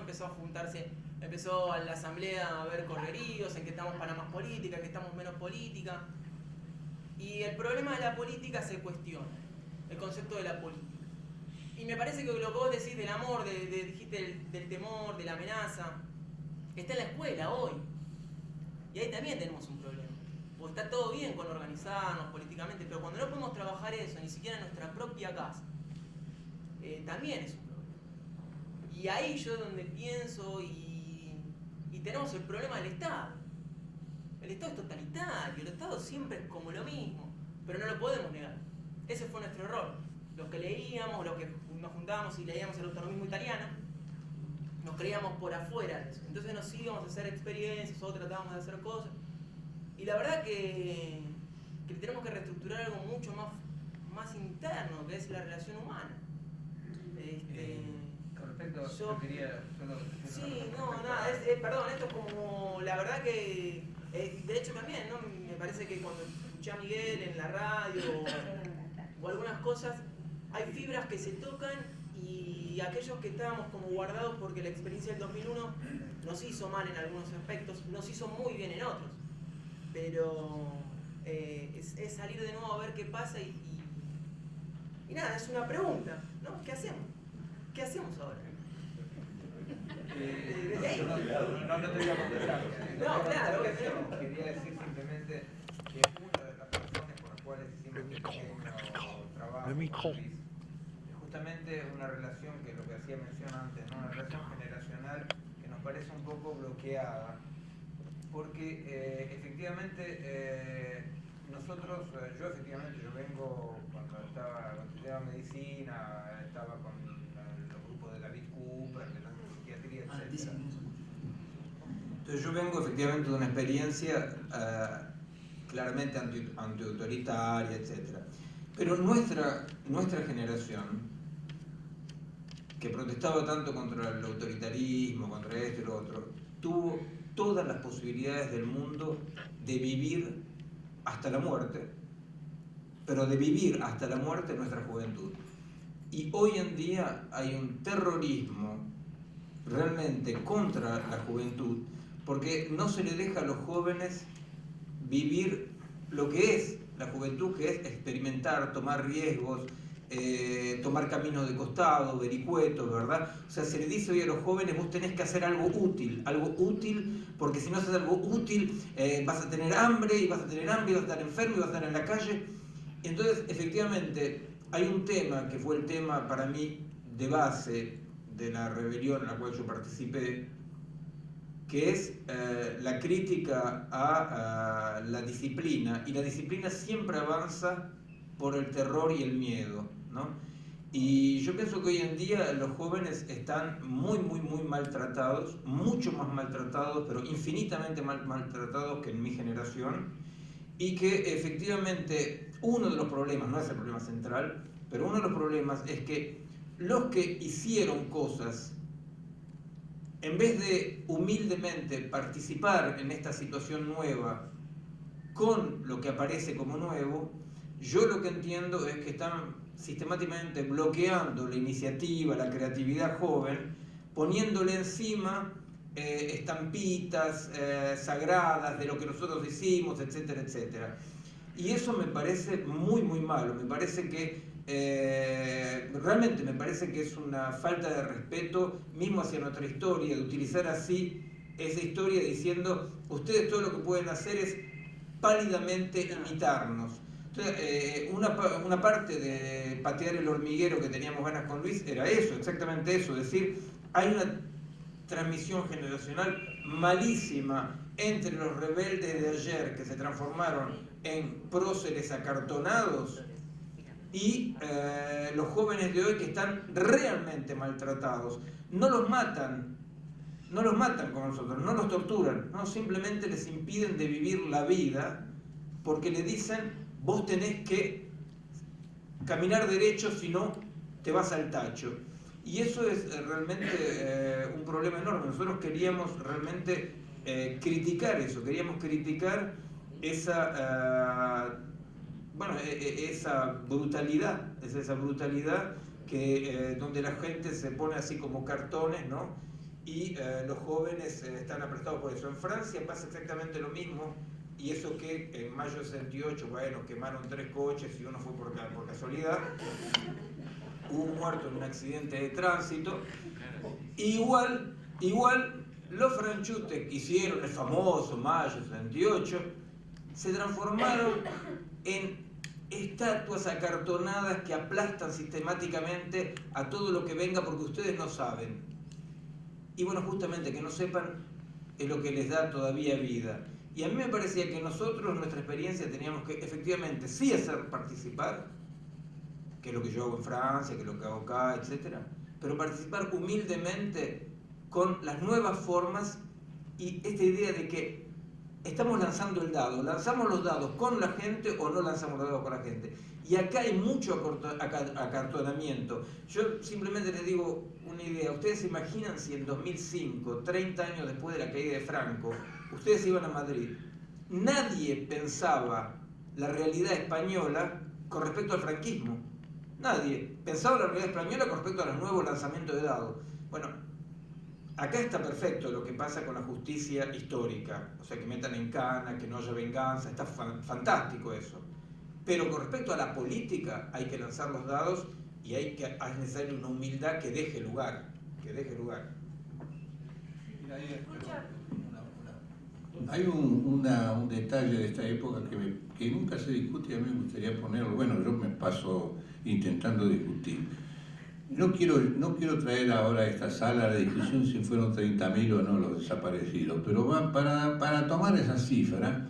Empezó a la asamblea a haber correríos, en que estamos para más política, que estamos menos política. Y el problema de la política se cuestiona, el concepto de la política. Y me parece que lo que vos decís del amor, dijiste del temor, de la amenaza, está en la escuela hoy. Y ahí también tenemos un problema. Porque está todo bien con organizarnos políticamente, pero cuando no podemos trabajar eso, ni siquiera en nuestra propia casa, también es un problema. Y ahí yo donde pienso y tenemos el problema del Estado. El Estado es totalitario, el Estado siempre es como lo mismo, pero no lo podemos negar. Ese fue nuestro error. Los que leíamos, los que nos juntábamos y leíamos el autonomismo italiano, nos creíamos por afuera de eso. Entonces nos íbamos a hacer experiencias o tratábamos de hacer cosas. Y la verdad que tenemos que reestructurar algo mucho más interno, que es la relación humana. Con respecto, yo quería solo... Sí, perdón, esto es como, la verdad que, de hecho también, ¿no? Me parece que cuando escuché a Miguel en la radio o algunas cosas, hay fibras que se tocan y aquellos que estábamos como guardados porque la experiencia del 2001 nos hizo mal en algunos aspectos, nos hizo muy bien en otros, pero es salir de nuevo a ver qué pasa y nada, es una pregunta, ¿no? ¿Qué hacemos? ¿Qué hacemos ahora? No te voy a contestar. No, claro. Quería decir simplemente que una de las razones por las cuales hicimos este pequeño trabajo es justamente una relación que lo que hacía mención antes, ¿no? Una relación generacional que nos parece un poco bloqueada, porque efectivamente yo vengo cuando estudiaba medicina, estaba con los grupos de David Cooper, de la psiquiatría, etc. Entonces yo vengo efectivamente de una experiencia claramente antiautoritaria, etc. Pero nuestra generación, que protestaba tanto contra el autoritarismo, contra esto y lo otro, tuvo todas las posibilidades del mundo de vivir hasta la muerte, pero de vivir hasta la muerte nuestra juventud. Y hoy en día hay un terrorismo realmente contra la juventud, porque no se le deja a los jóvenes vivir lo que es la juventud, que es experimentar, tomar riesgos, tomar caminos de costado, vericuetos, ¿verdad? O sea, se le dice hoy a los jóvenes, vos tenés que hacer algo útil, porque si no haces algo útil, vas a tener hambre, y vas a estar enfermo, y vas a estar en la calle. Entonces, efectivamente, hay un tema que fue el tema para mí de base de la rebelión en la cual yo participé, que es la crítica a la disciplina, y la disciplina siempre avanza por el terror y el miedo, ¿no? Y yo pienso que hoy en día los jóvenes están muy maltratados, mucho más maltratados, pero infinitamente maltratados que en mi generación, y que efectivamente uno de los problemas, no es el problema central, pero uno de los problemas es que los que hicieron cosas, en vez de humildemente participar en esta situación nueva con lo que aparece como nuevo, yo lo que entiendo es que están sistemáticamente bloqueando la iniciativa, la creatividad joven, poniéndole encima estampitas sagradas de lo que nosotros hicimos, etcétera, etcétera. Y eso me parece muy malo, me parece que realmente me parece que es una falta de respeto mismo hacia nuestra historia, de utilizar así esa historia diciendo, ustedes todo lo que pueden hacer es pálidamente imitarnos. Entonces, una parte de patear el hormiguero que teníamos ganas con Luis era eso, exactamente eso, es decir, hay una transmisión generacional malísima entre los rebeldes de ayer que se transformaron en próceres acartonados y los jóvenes de hoy que están realmente maltratados. No los matan como nosotros, no los torturan, no, simplemente les impiden de vivir la vida porque le dicen, vos tenés que caminar derecho, si no te vas al tacho. Y eso es realmente un problema enorme. Nosotros queríamos realmente criticar eso, queríamos criticar esa brutalidad, esa brutalidad que, donde la gente se pone así como cartones, ¿no? Y los jóvenes están apretados por eso. En Francia pasa exactamente lo mismo, y eso que en mayo de 68, bueno, quemaron 3 coches y uno fue por casualidad, hubo un muerto en un accidente de tránsito. Igual los franchutes que hicieron el famoso mayo 68 se transformaron en estatuas acartonadas que aplastan sistemáticamente a todo lo que venga porque ustedes no saben. Y bueno, justamente que no sepan es lo que les da todavía vida. Y a mí me parecía que nosotros, en nuestra experiencia, teníamos que efectivamente sí hacer participar, que es lo que yo hago en Francia, que es lo que hago acá, etc. Pero participar humildemente con las nuevas formas y esta idea de que estamos lanzando el dado, lanzamos los dados con la gente o no lanzamos los dados con la gente. Y acá hay mucho acartonamiento. Yo simplemente les digo una idea. ¿Ustedes se imaginan si en 2005, 30 años después de la caída de Franco, ustedes iban a Madrid? Nadie pensaba la realidad española con respecto al franquismo. Nadie pensaba la realidad española con respecto a los nuevos lanzamientos de dados. Bueno, acá está perfecto lo que pasa con la justicia histórica. O sea, que metan en cana, que no haya venganza, está fantástico eso. Pero con respecto a la política hay que lanzar los dados y es necesaria una humildad que deje lugar, Hay un detalle de esta época que nunca se discute y a mí me gustaría ponerlo. Bueno, yo me paso intentando discutir. No quiero traer ahora a esta sala la discusión si fueron 30.000 o no los desaparecidos, pero para tomar esa cifra,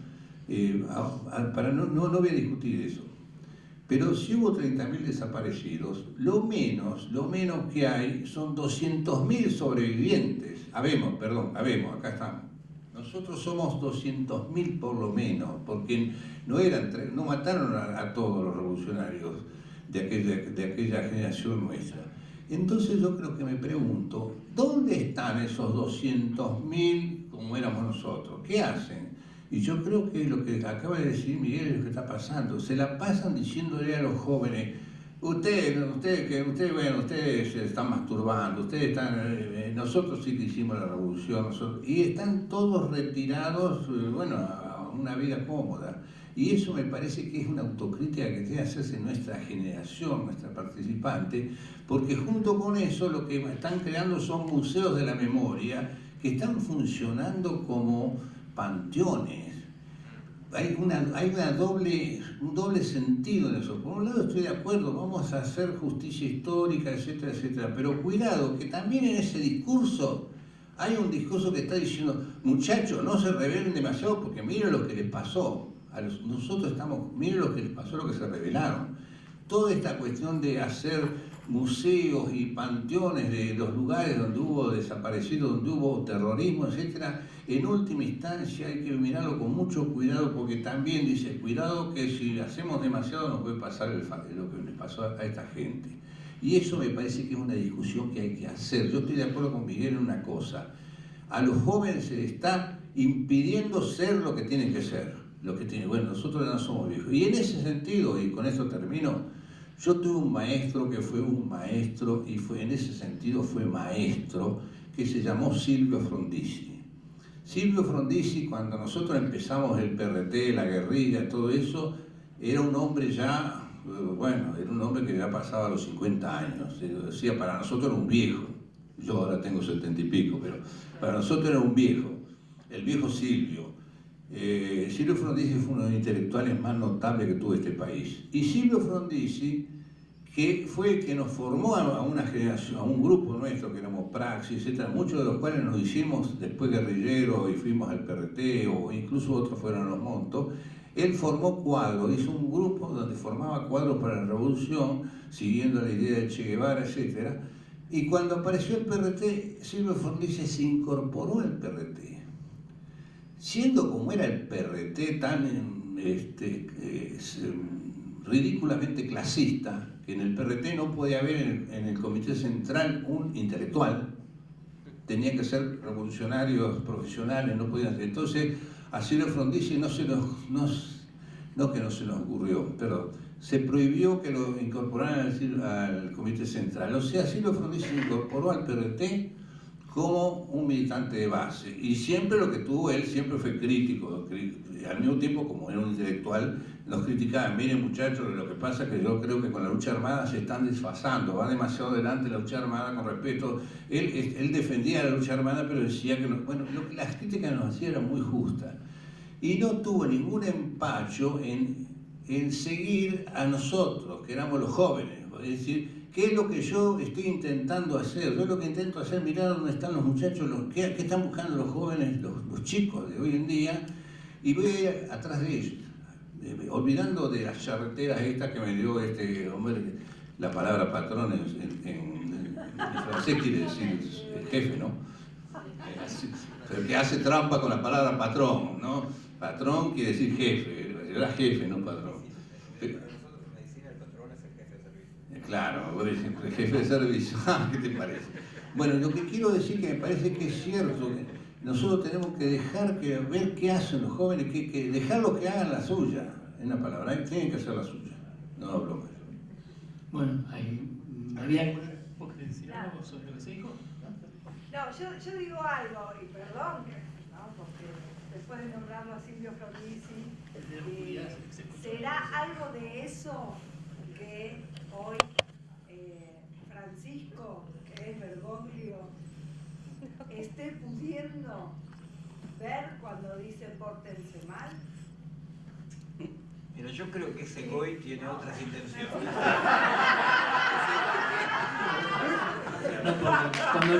no voy a discutir eso. Pero si hubo 30.000 desaparecidos, lo menos que hay son 200.000 sobrevivientes. Habemos, acá estamos. Nosotros somos 200.000 por lo menos, porque no mataron a todos los revolucionarios de aquella generación nuestra. Entonces yo creo que me pregunto, ¿dónde están esos 200.000 como éramos nosotros? ¿Qué hacen? Y yo creo que lo que acaba de decir Miguel es lo que está pasando. Se la pasan diciéndole a los jóvenes, ustedes se están masturbando, ustedes están, nosotros sí que hicimos la revolución, y están todos retirados, a una vida cómoda. Y eso me parece que es una autocrítica que tiene que hacerse nuestra generación, nuestra participante, porque junto con eso lo que están creando son museos de la memoria que están funcionando como panteones. Hay un doble sentido en eso. Por un lado estoy de acuerdo, vamos a hacer justicia histórica, etcétera, etcétera, pero cuidado, que también en ese discurso hay un discurso que está diciendo, muchachos, no se rebelen demasiado porque miren lo que les pasó. Miren lo que les pasó, lo que se rebelaron. Toda esta cuestión de hacer museos y panteones de los lugares donde hubo desaparecidos, donde hubo terrorismo, etcétera, en última instancia hay que mirarlo con mucho cuidado, porque también dice, cuidado que si hacemos demasiado nos puede pasar lo que les pasó a esta gente. Y eso me parece que es una discusión que hay que hacer. Yo estoy de acuerdo con Miguel en una cosa, a los jóvenes se les está impidiendo ser lo que tienen que ser. Bueno, nosotros ya no somos viejos. Y en ese sentido, y con esto termino, yo tuve un maestro que fue un maestro, y en ese sentido fue maestro, que se llamó Silvio Frondizi. Silvio Frondizi, cuando nosotros empezamos el PRT, la guerrilla, todo eso, era un hombre ya, era un hombre que ya pasaba los 50 años. Decía, para nosotros era un viejo. Yo ahora tengo 70 y pico, pero para nosotros era un viejo. El viejo Silvio. Silvio Frondizi fue uno de los intelectuales más notables que tuvo este país. Y Silvio Frondizi, que fue el que nos formó a una generación, a un grupo nuestro que éramos Praxis, etc., muchos de los cuales nos hicimos después guerrilleros y fuimos al PRT, o incluso otros fueron a los Montos. Él formó cuadros, hizo un grupo donde formaba cuadros para la revolución, siguiendo la idea de Che Guevara, etc. Y cuando apareció el PRT, Silvio Frondizi se incorporó al PRT. Siendo como era el PRT tan ridículamente clasista, que en el PRT no podía haber en el Comité Central un intelectual, tenían que ser revolucionarios profesionales, no podían ser. Entonces, a Silvio Frondizi no se nos ocurrió, perdón, se prohibió que lo incorporaran al Comité Central. O sea, Silvio Frondizi se incorporó al PRT como un militante de base, y siempre lo que tuvo él siempre fue crítico, al mismo tiempo como era un intelectual, nos criticaban, miren muchachos, lo que pasa es que yo creo que con la lucha armada se están desfasando, va demasiado adelante la lucha armada con respeto, él defendía la lucha armada, pero decía que, las críticas que nos hacía eran muy justas, y no tuvo ningún empacho en seguir a nosotros, que éramos los jóvenes, es decir, ¿qué es lo que yo estoy intentando hacer? Yo lo que intento hacer es mirar dónde están los muchachos, qué están buscando los jóvenes, los chicos de hoy en día, y voy a ir atrás de ellos, olvidando de las charreteras estas que me dio este hombre, la palabra patrón en francés quiere decir jefe, ¿no? El que hace trampa con la palabra patrón, ¿no? Patrón quiere decir jefe, era jefe, no patrón. Claro, vos decís, el jefe de servicio, ¿qué te parece? Bueno, lo que quiero decir que me parece que es cierto, que nosotros tenemos que ver qué hacen los jóvenes, que dejarlos que hagan la suya, en una palabra, tienen que hacer la suya, no hablo más. Bueno, ahí, María, ¿vos querés decir algo sobre lo que se dijo? No, yo digo algo, y perdón, ¿no? Porque después de nombrarlo a Silvio Frondizi, ¿será algo de eso que hoy Francisco, que es Bergoglio, esté pudiendo ver cuando dice pórtense mal? Pero yo creo que ese Goy tiene otras intenciones. No, cuando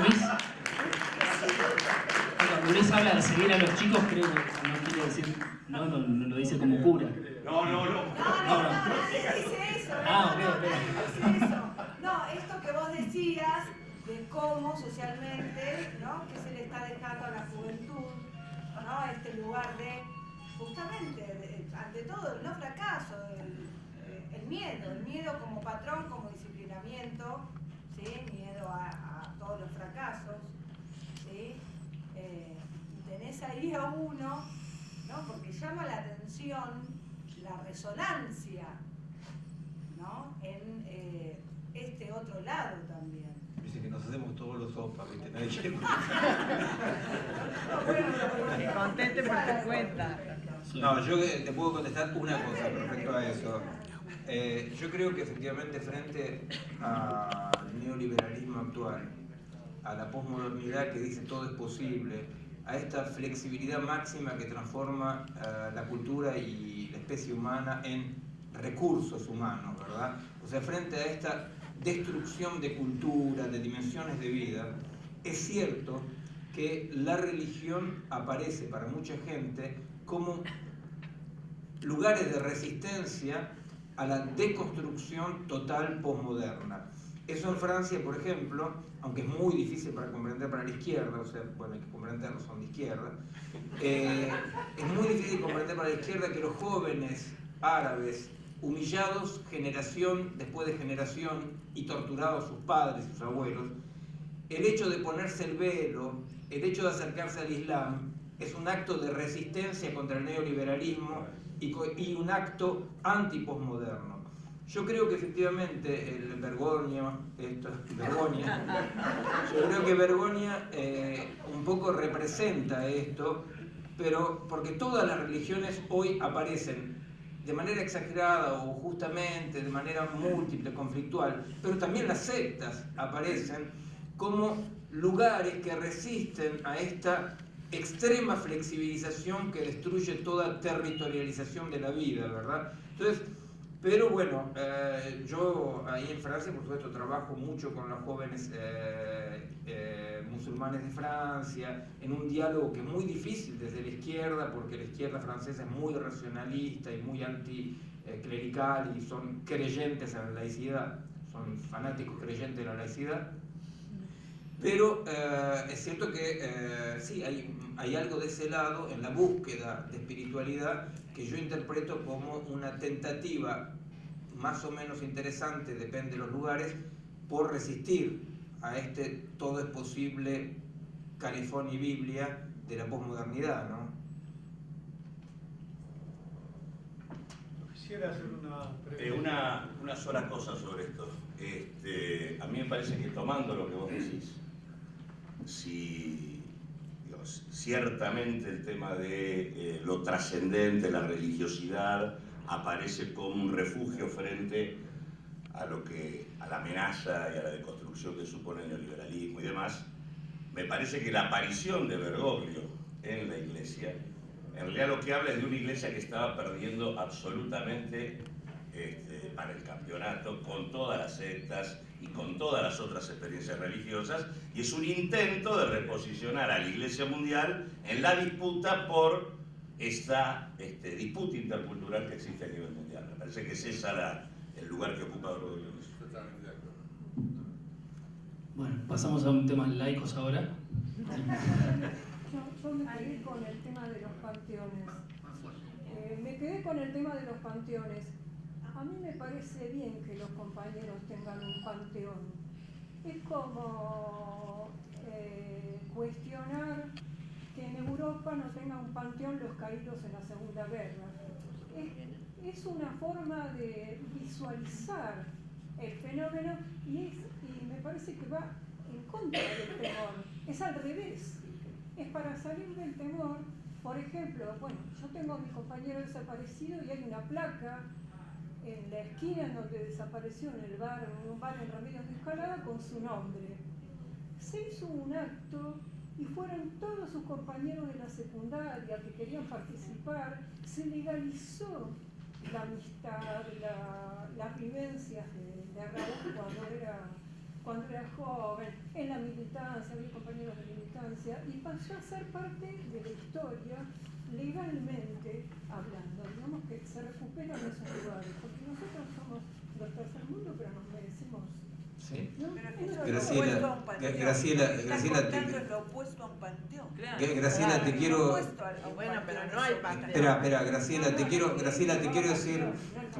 Luis habla de seguir a los chicos, creo que no quiere decir, no lo dice como cura. No, dice eso. Dice eso. No, esto que vos decías de cómo socialmente, ¿no? Que se le está dejando a la juventud, ¿no? Este lugar de, justamente, ante todo, el no fracaso, el miedo como patrón, como disciplinamiento, ¿sí? Miedo a todos los fracasos, ¿sí? Tenés ahí a uno, ¿no? Porque llama la atención la resonancia, ¿no? En este otro lado también. Dice que nos hacemos todos los sopas, ¿viste? Nadie quiere. Que contente por tu cuenta. No, yo te puedo contestar una cosa respecto a eso. Yo creo que efectivamente frente al neoliberalismo actual, a la posmodernidad que dice todo es posible, a esta flexibilidad máxima que transforma la cultura y la especie humana en recursos humanos, ¿verdad? O sea, frente a esta destrucción de cultura, de dimensiones de vida, es cierto que la religión aparece para mucha gente como lugares de resistencia a la deconstrucción total posmoderna. Eso en Francia, por ejemplo, aunque es muy difícil para comprender para la izquierda, o sea, bueno, hay que comprenderlo, son de izquierda, es muy difícil comprender para la izquierda que los jóvenes árabes, humillados generación después de generación y torturados sus padres, sus abuelos, el hecho de ponerse el velo, el hecho de acercarse al Islam, es un acto de resistencia contra el neoliberalismo y un acto anti-posmoderno. Yo creo que efectivamente el Bergoglio, yo creo que Bergoglio un poco representa esto, pero porque todas las religiones hoy aparecen de manera exagerada o justamente de manera múltiple, conflictual, pero también las sectas aparecen como lugares que resisten a esta extrema flexibilización que destruye toda territorialización de la vida, ¿verdad? Entonces, pero bueno, yo ahí en Francia, por supuesto, trabajo mucho con los jóvenes musulmanes de Francia, en un diálogo que es muy difícil desde la izquierda, porque la izquierda francesa es muy racionalista y muy anticlerical y son creyentes en la laicidad, son fanáticos creyentes de la laicidad. Pero es cierto que sí, hay algo de ese lado en la búsqueda de espiritualidad que yo interpreto como una tentativa más o menos interesante, depende de los lugares, por resistir a este todo es posible califón y Biblia de la posmodernidad, ¿no? Quisiera hacer una sola cosa sobre esto. A mí me parece que tomando lo que vos decís, ciertamente el tema de lo trascendente, la religiosidad, aparece como un refugio frente a la amenaza y a la deconstrucción que supone el neoliberalismo y demás. Me parece que la aparición de Bergoglio en la iglesia, en realidad lo que habla es de una iglesia que estaba perdiendo absolutamente para el campeonato, con todas las sectas y con todas las otras experiencias religiosas, y es un intento de reposicionar a la Iglesia Mundial en la disputa por esta disputa intercultural que existe a nivel mundial. Me parece que es esa el lugar que ocupa Bergoglio. Totalmente de acuerdo. Bueno, pasamos a un tema laicos ahora. Yo me quedé con el tema de los panteones. A mí me parece bien que los compañeros tengan un panteón. Es como cuestionar que en Europa no tenga un panteón los caídos en la Segunda Guerra. Es una forma de visualizar el fenómeno y me parece que va en contra del temor. Es al revés. Es para salir del temor. Por ejemplo, bueno, yo tengo a mi compañero desaparecido y hay una placa en la esquina en donde desapareció en un bar en Ramírez de Escalada con su nombre. Se hizo un acto y fueron todos sus compañeros de la secundaria que querían participar. Se legalizó la amistad, las vivencias de Raúl cuando era joven, en la militancia, había compañeros de militancia, y pasó a ser parte de la historia legalmente hablando. Digamos que se recuperan esos lugares, porque nosotros somos del tercer mundo, pero nos merecemos. Sí. ¿No? Graciela, te quiero. Bueno, pero no hay panteón. Espera, Graciela, te quiero decir.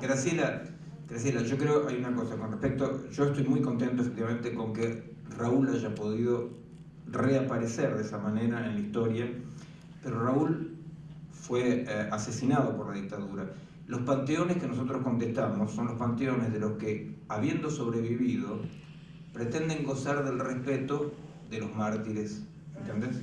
Graciela, yo creo hay una cosa con respecto. Yo estoy muy contento efectivamente con que Raúl haya podido reaparecer de esa manera en la historia, pero Raúl fue asesinado por la dictadura. Los panteones que nosotros contestamos son los panteones de los que, habiendo sobrevivido, pretenden gozar del respeto de los mártires, ¿entendés?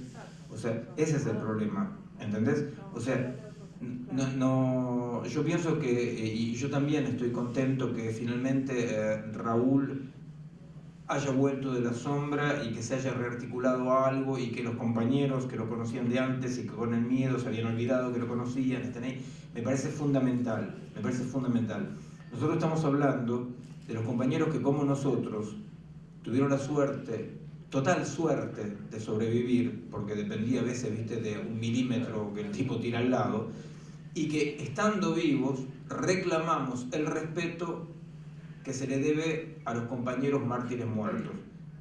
O sea, ese es el problema, ¿entendés? O sea, No, yo pienso que, y yo también estoy contento que finalmente Raúl haya vuelto de la sombra y que se haya rearticulado algo y que los compañeros que lo conocían de antes y que con el miedo se habían olvidado que lo conocían, están ahí. Me parece fundamental, me parece fundamental. Nosotros estamos hablando de los compañeros que, como nosotros, tuvieron la suerte, total suerte, de sobrevivir, porque dependía a veces, viste, de un milímetro que el tipo tira al lado, y que estando vivos reclamamos el respeto que se le debe a los compañeros mártires muertos.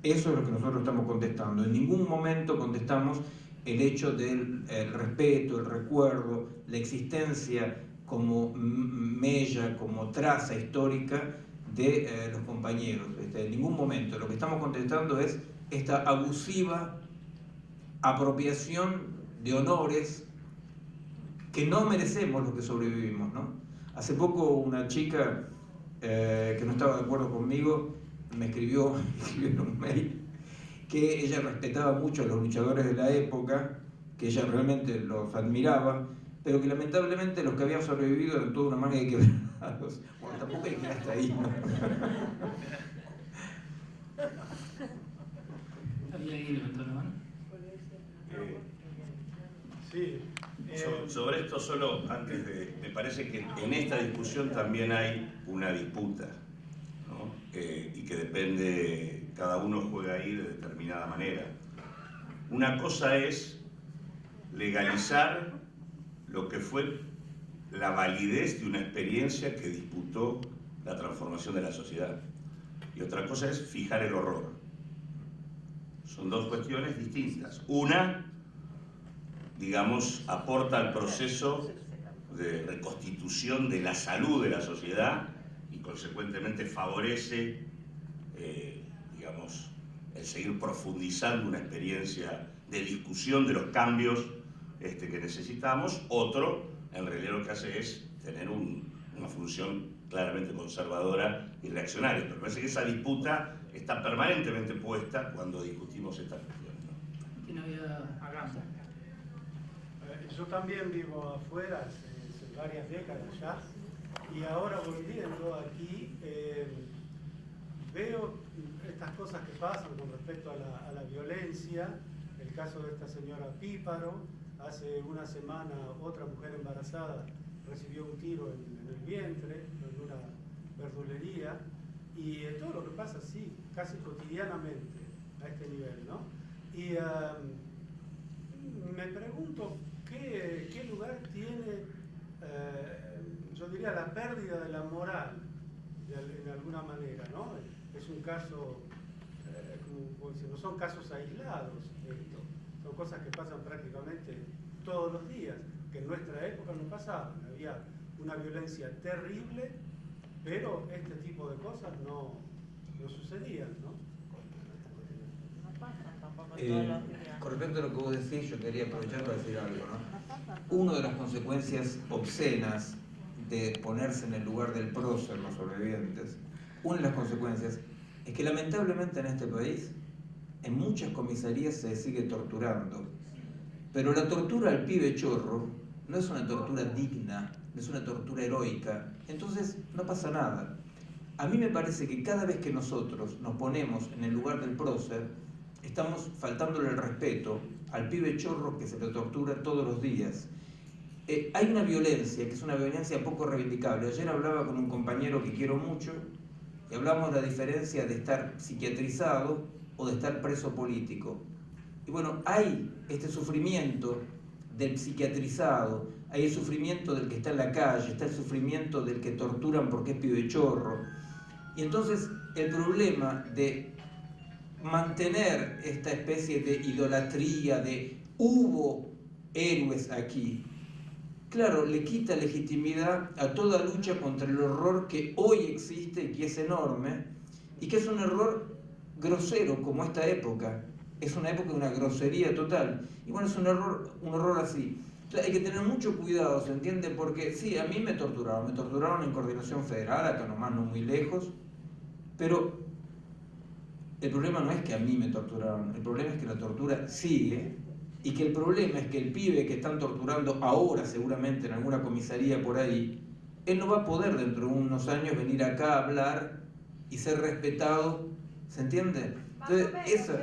Eso es lo que nosotros estamos contestando. En ningún momento contestamos el hecho del respeto, el recuerdo, la existencia como mella, como traza histórica de los compañeros. En ningún momento. Lo que estamos contestando es esta abusiva apropiación de honores que no merecemos los que sobrevivimos, ¿no? Hace poco una chica que no estaba de acuerdo conmigo me escribió en un mail que ella respetaba mucho a los luchadores de la época, que ella realmente los admiraba, pero que lamentablemente los que habían sobrevivido eran toda una manga de quebrados. Bueno, tampoco hay que ir hasta ahí, ¿no? ¿Había alguien levantó la mano? Sí. Sobre esto solo, antes de... Me parece que en esta discusión también hay una disputa, ¿no? Y que depende, cada uno juega ahí de determinada manera. Una cosa es legalizar lo que fue la validez de una experiencia que disputó la transformación de la sociedad. Y otra cosa es fijar el horror. Son dos cuestiones distintas. Una, digamos, aporta al proceso de reconstitución de la salud de la sociedad y consecuentemente favorece, digamos, el seguir profundizando una experiencia de discusión de los cambios que necesitamos. Otro, en realidad lo que hace es tener una función claramente conservadora y reaccionaria. Pero me parece que esa disputa está permanentemente puesta cuando discutimos esta cuestión, ¿no? ¿Quién había...? Hagamos. Yo también vivo afuera hace varias décadas ya, y ahora volviendo aquí veo estas cosas que pasan con respecto a la violencia. El caso de esta señora Píparo, hace una semana otra mujer embarazada recibió un tiro en el vientre, en una verdulería, y todo lo que pasa así, casi cotidianamente, a este nivel, ¿no? Y me pregunto qué lugar tiene, yo diría, la pérdida de la moral, en alguna manera, ¿no? Es un caso, como decir, no son casos aislados, esto. Son cosas que pasan prácticamente todos los días, que en nuestra época no pasaban. Había una violencia terrible, pero este tipo de cosas no sucedían, ¿no? No pasa tampoco todos los días. Con respecto a lo que vos decís, yo quería aprovechar para decir algo, ¿no? Una de las consecuencias obscenas de ponerse en el lugar del prócer, los sobrevivientes, una de las consecuencias es que lamentablemente en este país, en muchas comisarías se sigue torturando, pero la tortura al pibe chorro no es una tortura digna, no es una tortura heroica, entonces no pasa nada. A mí me parece que cada vez que nosotros nos ponemos en el lugar del prócer, estamos faltándole el respeto al pibe chorro que se le tortura todos los días. Hay una violencia que es una violencia poco reivindicable. Ayer hablaba con un compañero que quiero mucho y hablamos de la diferencia de estar psiquiatrizado o de estar preso político. Y bueno, hay este sufrimiento del psiquiatrizado, hay el sufrimiento del que está en la calle, está el sufrimiento del que torturan porque es pibe chorro. Y entonces el problema de mantener esta especie de idolatría de hubo héroes aquí, claro, le quita legitimidad a toda lucha contra el horror que hoy existe y que es enorme, y que es un error grosero como esta época. Es una época de una grosería total. Y bueno, es un horror así. O sea, hay que tener mucho cuidado, ¿se entiende? Porque sí, a mí me torturaron en Coordinación Federal, acá nomás no muy lejos, pero el problema no es que a mí me torturaron, el problema es que la tortura sigue y que el problema es que el pibe que están torturando ahora seguramente en alguna comisaría por ahí, él no va a poder dentro de unos años venir acá a hablar y ser respetado, ¿se entiende? Entonces, eso,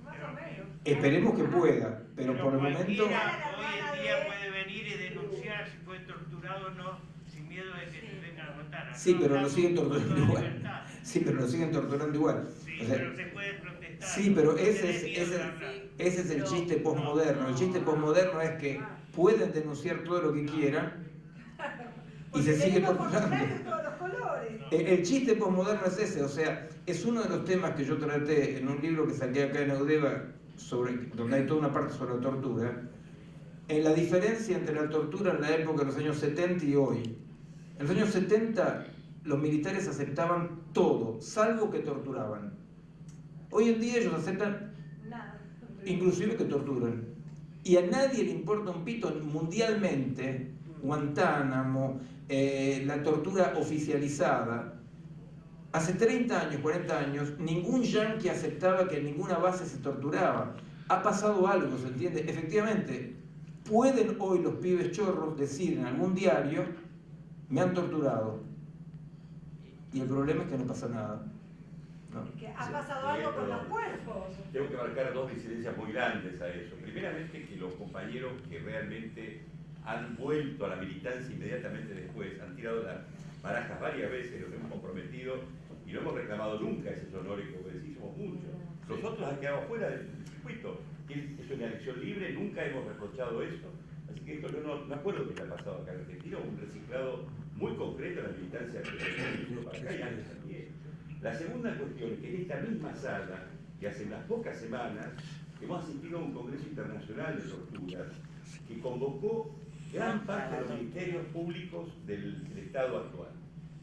Más o menos. esperemos que pueda, pero por el momento... Cualquiera hoy en día puede venir y denunciar si fue torturado o no, sin miedo de que se vengan a matar. Sí, pero lo siguen torturando igual. Sí, pero lo siguen torturando igual. Sí, O sea, pero se puede protestar. sí, pero ese Tiene miedo es de hablar. ese es el chiste posmoderno. El chiste posmoderno es que pueden denunciar todo lo que quieran y se sigue torturando. De todos los colores. El chiste posmoderno es ese, o sea, es uno de los temas que yo traté en un libro que saqué acá en Eudeva, donde hay toda una parte sobre la tortura, en la diferencia entre la tortura en la época de los años 70 y hoy. En los años 70 los militares aceptaban todo, salvo que torturaban. Hoy en día ellos aceptan Nada. inclusive que torturan. Y a nadie le importa un pito mundialmente, Guantánamo, la tortura oficializada. Hace 30 años, 40 años, ningún yanqui aceptaba que en ninguna base se torturaba. Ha pasado algo, ¿se entiende? Efectivamente, pueden hoy los pibes chorros decir en algún diario, me han torturado. Y el problema es que no pasa nada. ¿No? Que ha pasado algo con los cuerpos. Tengo que marcar dos disidencias muy grandes a eso. Primeramente, que los compañeros que realmente han vuelto a la militancia inmediatamente después, han tirado las barajas varias veces, nos hemos comprometido y no hemos reclamado nunca esos honores que vos decís, somos muchos. Los otros han quedado fuera del circuito. Es una elección libre, nunca hemos reprochado eso. Así que esto yo no me acuerdo que ha pasado acá en Argentina, un reciclado muy concreto de la militancia que para acá y antes también. La segunda cuestión es que en esta misma sala, que hace unas pocas semanas, hemos asistido a un congreso internacional de torturas que convocó gran parte de los ministerios públicos del Estado actual.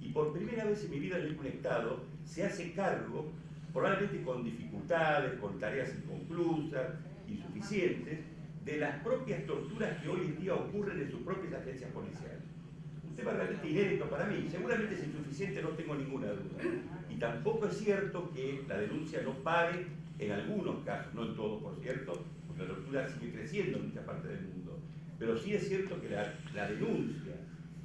Y por primera vez en mi vida en un Estado se hace cargo, probablemente con dificultades, con tareas inconclusas, insuficientes, de las propias torturas que hoy en día ocurren en sus propias agencias policiales. Un tema realmente inédito para mí, seguramente es insuficiente, no tengo ninguna duda. Y tampoco es cierto que la denuncia no pare en algunos casos, no en todos por cierto, porque la tortura sigue creciendo en muchas partes del mundo. Pero sí es cierto que la denuncia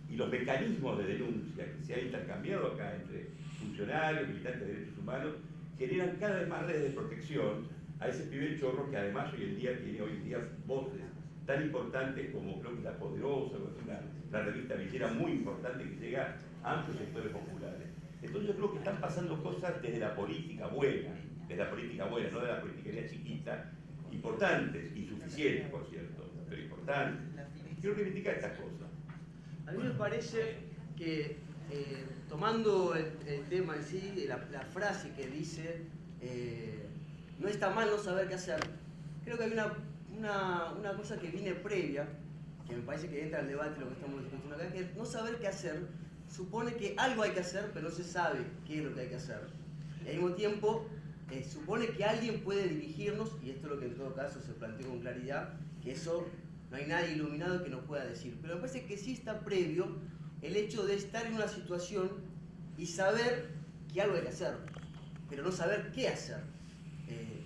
y los mecanismos de denuncia que se han intercambiado acá entre funcionarios, militantes de derechos humanos, generan cada vez más redes de protección a ese pibe chorro que además hoy en día tiene voces tan importantes como creo que La Poderosa, una revista villera muy importante que llega a amplios sectores populares. Entonces yo creo que están pasando cosas desde la política buena, no de la politiquería chiquita, importantes, insuficientes por cierto, pero importantes. Quiero reivindicar estas cosas. A mí me parece que, tomando el tema en sí, la frase que dice, no está mal no saber qué hacer, creo que hay una cosa que viene previa, que me parece que entra al debate lo que estamos discutiendo acá, que no saber qué hacer supone que algo hay que hacer, pero no se sabe qué es lo que hay que hacer. Y al mismo tiempo, supone que alguien puede dirigirnos, y esto es lo que en todo caso se planteó con claridad, que eso no hay nadie iluminado que nos pueda decir. Pero me parece que sí está previo el hecho de estar en una situación y saber que algo hay que hacer, pero no saber qué hacer.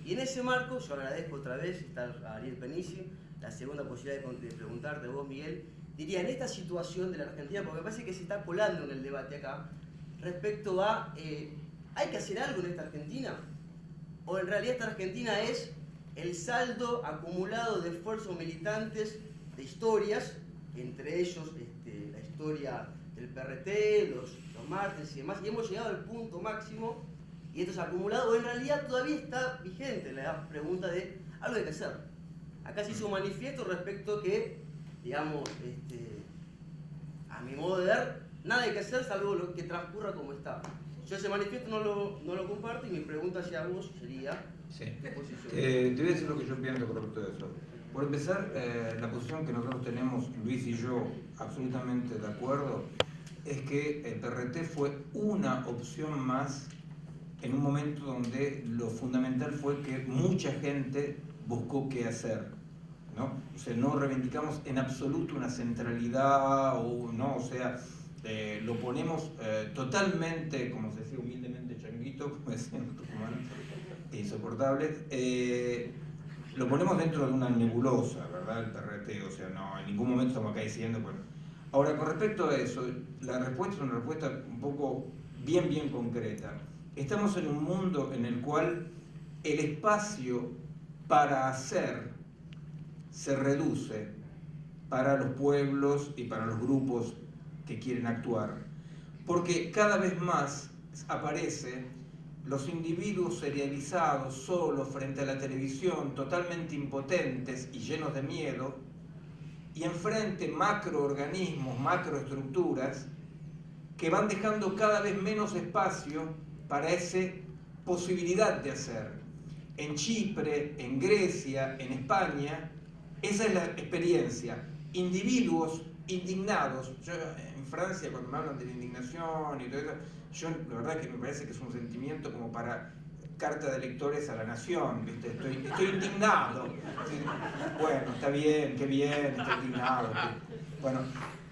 Y en ese marco, yo agradezco otra vez estar a Ariel Penici, la segunda posibilidad de preguntarte a vos, Miguel, diría, en esta situación de la Argentina, porque me parece que se está colando en el debate acá, respecto a, ¿hay que hacer algo en esta Argentina? ¿O en realidad esta Argentina es el saldo acumulado de esfuerzos militantes, de historias, entre ellos la historia del PRT, los mártires y demás, y hemos llegado al punto máximo, y esto es acumulado, o en realidad todavía está vigente la pregunta de algo hay que hacer? Acá se hizo un manifiesto respecto que, digamos, a mi modo de ver, nada hay que hacer salvo lo que transcurra como está. Yo ese manifiesto no lo comparto y mi pregunta hacia vos sería, sí. ¿qué posición? Te voy a decir lo que yo pienso con respecto a eso. Por empezar, la posición que nosotros tenemos, Luis y yo, absolutamente de acuerdo, es que el PRT fue una opción más en un momento donde lo fundamental fue que mucha gente buscó qué hacer, ¿no? O sea, no reivindicamos en absoluto una centralidad, o sea, lo ponemos totalmente, como se decía humildemente, changuito, como decían los tucumanos, insoportables. lo ponemos dentro de una nebulosa, ¿verdad? El perreteo, o sea, no, en ningún momento estamos acá diciendo, bueno. Ahora, con respecto a eso, la respuesta es una respuesta un poco bien concreta. Estamos en un mundo en el cual el espacio para hacer se reduce para los pueblos y para los grupos que quieren actuar, porque cada vez más aparecen los individuos serializados, solos frente a la televisión, totalmente impotentes y llenos de miedo, y enfrente macroorganismos, macroestructuras, que van dejando cada vez menos espacio para esa posibilidad de hacer. En Chipre, en Grecia, en España, esa es la experiencia. Individuos indignados. Yo, en Francia, cuando me hablan de la indignación y todo eso, yo la verdad que me parece que es un sentimiento como para carta de electores a la nación, ¿viste? Estoy indignado. Bueno, está bien, qué bien, estoy indignado. Bueno,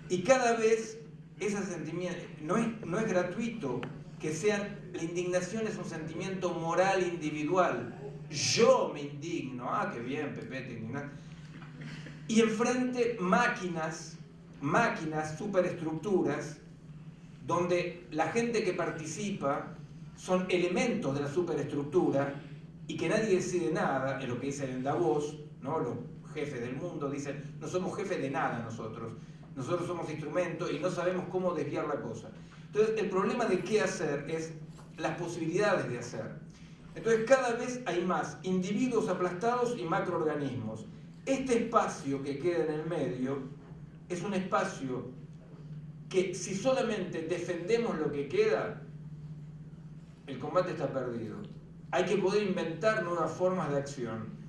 y cada vez ese sentimiento no es gratuito, que sea, la indignación es un sentimiento moral individual. Yo me indigno, qué bien, Pepe, te indignas. Y enfrente máquinas, superestructuras, donde la gente que participa son elementos de la superestructura y que nadie decide nada, es lo que dicen en Davos, ¿no? Los jefes del mundo dicen, no somos jefes de nada nosotros somos instrumentos y no sabemos cómo desviar la cosa. Entonces, el problema de qué hacer es las posibilidades de hacer. Entonces, cada vez hay más individuos aplastados y macroorganismos. Este espacio que queda en el medio es un espacio que, si solamente defendemos lo que queda, el combate está perdido. Hay que poder inventar nuevas formas de acción.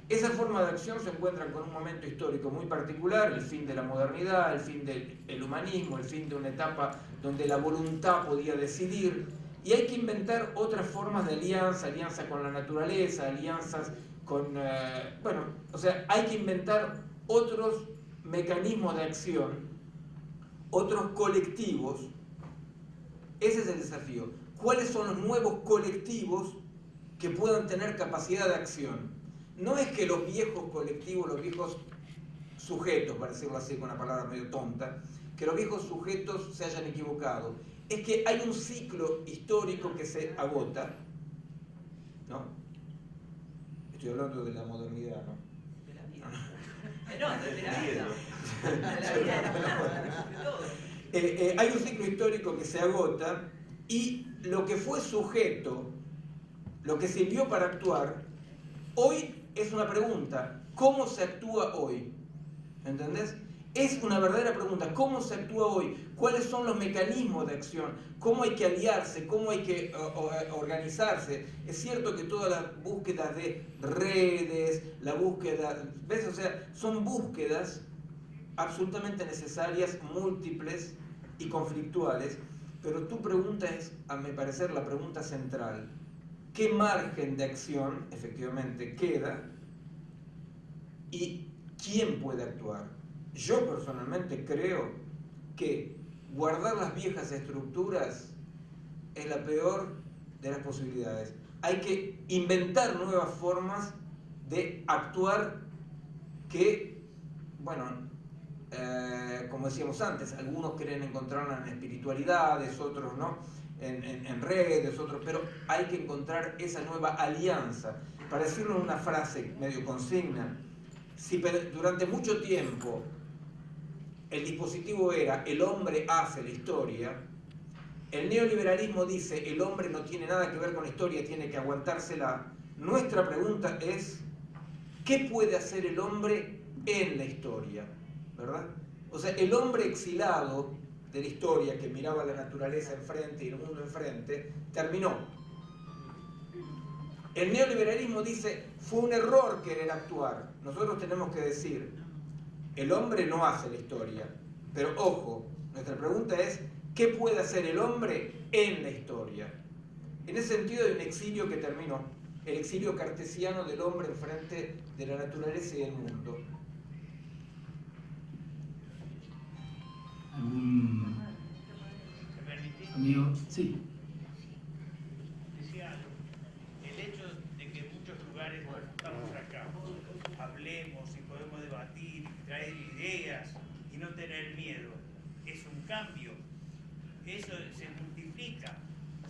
Esas formas de acción se encuentran con un momento histórico muy particular, el fin de la modernidad, el fin del humanismo, el fin de una etapa donde la voluntad podía decidir, y hay que inventar otras formas de alianza con la naturaleza, alianzas con... hay que inventar otros mecanismos de acción, otros colectivos. Ese es el desafío. ¿Cuáles son los nuevos colectivos que puedan tener capacidad de acción? No es que los viejos colectivos, los viejos sujetos, para decirlo así con una palabra medio tonta, que los viejos sujetos se hayan equivocado. Es que hay un ciclo histórico que se agota, ¿no? Estoy hablando de la modernidad, ¿no? De la vida. No, de la vida. De la vida, de todo. Hay un ciclo histórico que se agota y lo que fue sujeto, lo que sirvió para actuar, hoy es una pregunta. ¿Cómo se actúa hoy? ¿Entendés? Es una verdadera pregunta. ¿Cómo se actúa hoy? ¿Cuáles son los mecanismos de acción? ¿Cómo hay que aliarse? ¿Cómo hay que organizarse? Es cierto que todas las búsquedas de redes, la búsqueda... ¿Ves? O sea, son búsquedas absolutamente necesarias, múltiples y conflictuales, pero tu pregunta es, a mi parecer, la pregunta central. ¿Qué margen de acción, efectivamente, queda? ¿Y quién puede actuar? Yo personalmente creo que guardar las viejas estructuras es la peor de las posibilidades. Hay que inventar nuevas formas de actuar que, como decíamos antes, algunos creen encontrarla en espiritualidades, otros no, en redes, otros, pero hay que encontrar esa nueva alianza. Para decirlo en una frase medio consigna, si durante mucho tiempo el dispositivo era el hombre hace la historia, el neoliberalismo dice el hombre no tiene nada que ver con la historia, tiene que aguantársela. Nuestra pregunta es, ¿qué puede hacer el hombre en la historia? ¿Verdad? O sea, el hombre exilado de la historia, que miraba la naturaleza enfrente y el mundo enfrente, terminó. El neoliberalismo dice, fue un error querer actuar. Nosotros tenemos que decir, el hombre no hace la historia. Pero ojo, nuestra pregunta es, ¿qué puede hacer el hombre en la historia? En ese sentido hay un exilio que terminó, el exilio cartesiano del hombre enfrente de la naturaleza y del mundo. ¿Algún amigo? Sí. Decía, el hecho de que en muchos lugares, bueno, estamos acá, no tener miedo. Es un cambio. Eso se multiplica,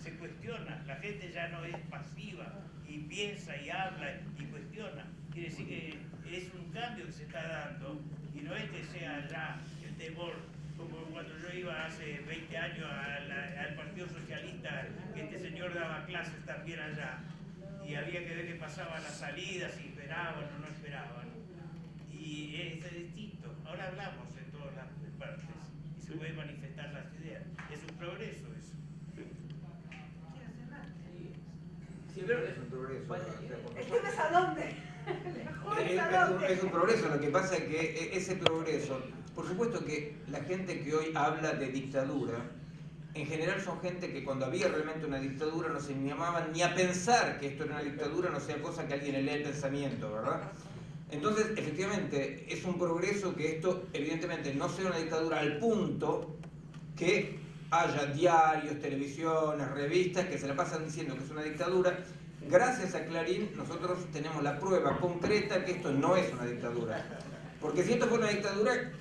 se cuestiona. La gente ya no es pasiva y piensa y habla y cuestiona. Quiere decir que es un cambio que se está dando y no es que sea ya el temor, como cuando yo iba hace 20 años al Partido Socialista, que este señor daba clases también allá y había que ver qué pasaba a las salidas, si esperaban o no esperaban. Y es distinto. Ahora hablamos en todas las partes y se pueden manifestar las ideas. Es un progreso eso. Sí, claro que es un progreso. ¿Entiendes a dónde? Es un progreso, lo que pasa es que ese progreso, por supuesto que la gente que hoy habla de dictadura, en general son gente que cuando había realmente una dictadura no se animaban ni a pensar que esto era una dictadura, no sea cosa que alguien le lea el pensamiento, ¿verdad? Entonces, efectivamente, es un progreso que esto evidentemente no sea una dictadura al punto que haya diarios, televisiones, revistas que se la pasan diciendo que es una dictadura. Gracias a Clarín nosotros tenemos la prueba concreta que esto no es una dictadura. Porque si esto fue una dictadura,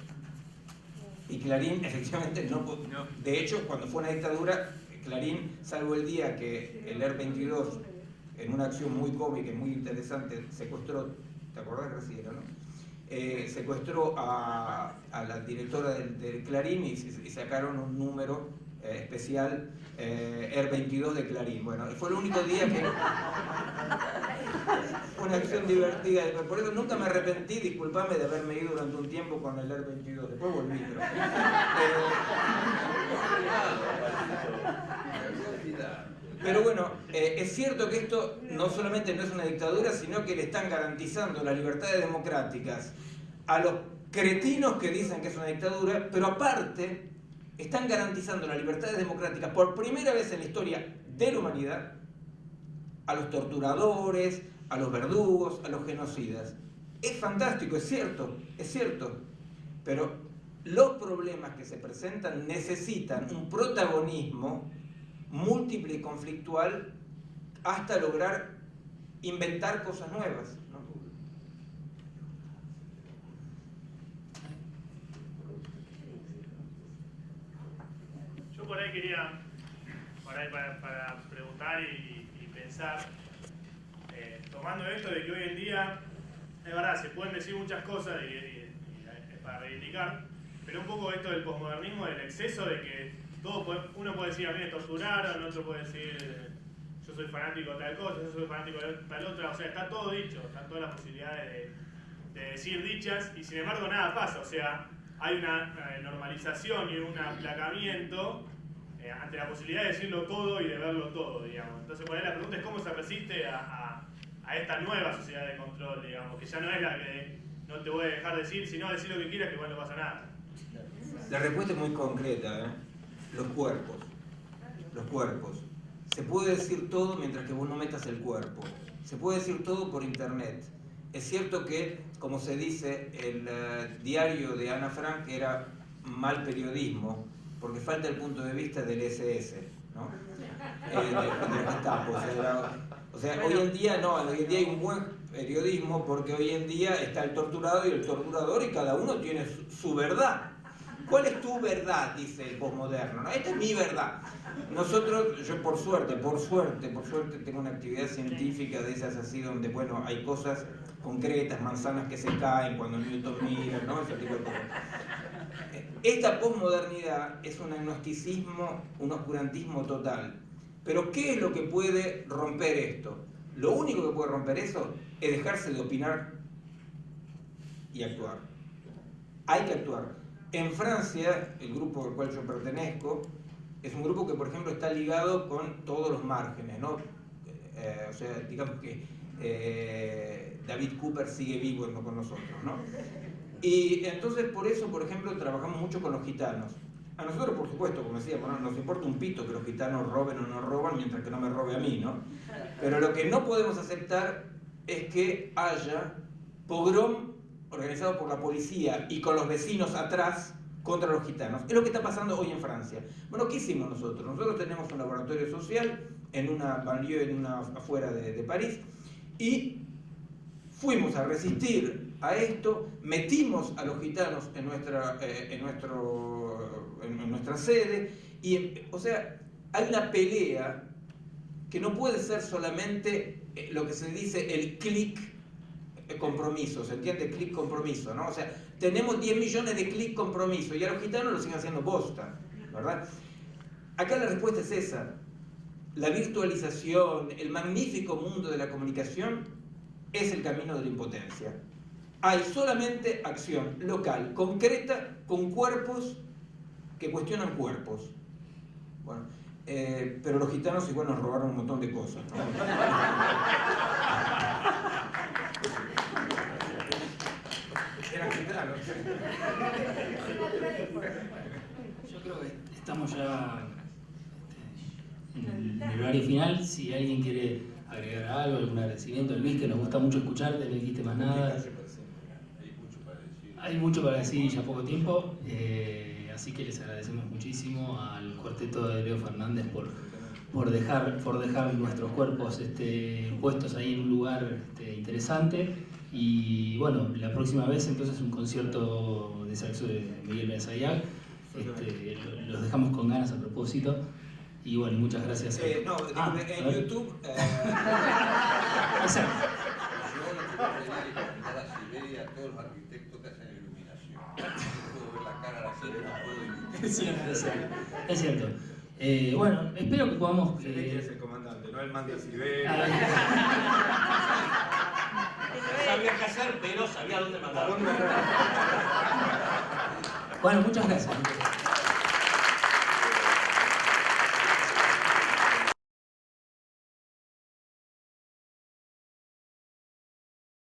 y Clarín efectivamente no, de hecho cuando fue una dictadura, Clarín, salvo el día que el ER-22, en una acción muy cómica y muy interesante, secuestró, ¿te acordás, Graciela, no? Secuestró a la directora del Clarín y sacaron un número especial, ER-22 de Clarín. Bueno, fue el único día que... una acción divertida. Por eso nunca me arrepentí, disculpame, de haberme ido durante un tiempo con el ER-22. Después volví, pero... Pero bueno, es cierto que esto no solamente no es una dictadura, sino que le están garantizando las libertades democráticas a los cretinos que dicen que es una dictadura, pero aparte están garantizando las libertades democráticas por primera vez en la historia de la humanidad a los torturadores, a los verdugos, a los genocidas. Es fantástico, es cierto, pero los problemas que se presentan necesitan un protagonismo múltiple y conflictual hasta lograr inventar cosas nuevas, ¿no? Yo por ahí quería, para preguntar y pensar, tomando esto de que hoy en día, es verdad, se pueden decir muchas cosas y es para reivindicar, pero un poco esto del posmodernismo, del exceso de que uno puede decir a mí me torturaron, otro puede decir yo soy fanático de tal cosa, yo soy fanático de tal otra, o sea, está todo dicho, están todas las posibilidades de decir dichas y sin embargo nada pasa, o sea, hay una normalización y un aplacamiento ante la posibilidad de decirlo todo y de verlo todo, digamos. Entonces por ahí la pregunta es cómo se resiste a esta nueva sociedad de control, digamos, que ya no es la que no te voy a dejar decir, sino decir lo que quieras que igual no pasa nada. La respuesta es muy concreta, ¿eh? Los cuerpos. Se puede decir todo mientras que vos no metas el cuerpo. Se puede decir todo por internet. Es cierto que, como se dice, el diario de Ana Frank era mal periodismo, porque falta el punto de vista del SS, ¿no? Del Gestapo. O sea, hoy en día no, hoy en día hay un buen periodismo porque hoy en día está el torturado y el torturador y cada uno tiene su verdad. ¿Cuál es tu verdad? Dice el posmoderno, ¿no? Esta es mi verdad. Nosotros, yo por suerte tengo una actividad científica de esas así donde, bueno, hay cosas concretas, manzanas que se caen cuando Newton mira, ¿no? Ese tipo de cosas. Esta posmodernidad es un agnosticismo, un oscurantismo total. Pero ¿qué es lo que puede romper esto? Lo único que puede romper eso es dejarse de opinar y actuar. Hay que actuar. En Francia, el grupo al cual yo pertenezco, es un grupo que, por ejemplo, está ligado con todos los márgenes, ¿no? O sea, digamos que David Cooper sigue vivo con nosotros, ¿no? Y entonces, por eso, por ejemplo, trabajamos mucho con los gitanos. A nosotros, por supuesto, como decía, bueno, nos importa un pito que los gitanos roben o no roban, mientras que no me robe a mí, ¿no? Pero lo que no podemos aceptar es que haya pogrom organizado por la policía y con los vecinos atrás contra los gitanos. Es lo que está pasando hoy en Francia. Bueno, ¿qué hicimos nosotros? Nosotros tenemos un laboratorio social en una banlieue, afuera de París, y fuimos a resistir a esto, metimos a los gitanos en nuestra sede, y, o sea, hay una pelea que no puede ser solamente lo que se dice el clic compromiso, ¿se entiende? Clic compromiso, ¿no? O sea, tenemos 10 millones de clic compromiso y a los gitanos lo siguen haciendo posta, ¿verdad? Acá la respuesta es esa. La virtualización, el magnífico mundo de la comunicación es el camino de la impotencia. Hay solamente acción local, concreta, con cuerpos que cuestionan cuerpos. Bueno, pero los gitanos igual nos robaron un montón de cosas, ¿no? Eran gitanos. Yo creo que estamos ya en el horario final. Si alguien quiere agregar algo, algún agradecimiento, Luis, que nos gusta mucho escucharte, no dijiste más nada. Hay mucho para decir y ya poco tiempo, así que les agradecemos muchísimo al cuarteto de Leo Fernández por dejar nuestros cuerpos puestos ahí en un lugar interesante. Y bueno, la próxima vez entonces un concierto de saxo de Miguel Benzayac. Los dejamos con ganas a propósito. Y bueno, muchas gracias. En YouTube. Exacto. Yo lo que quería comentar a Siberia, a todos los arquitectos que hacen iluminación. Yo puedo ver la cara a la gente, no puedo iluminar. Es cierto, es cierto. Bueno, espero que podamos. Es el comandante, no el manda Siberia. No sabía qué hacer, pero sabía dónde mandar. Bueno, muchas gracias.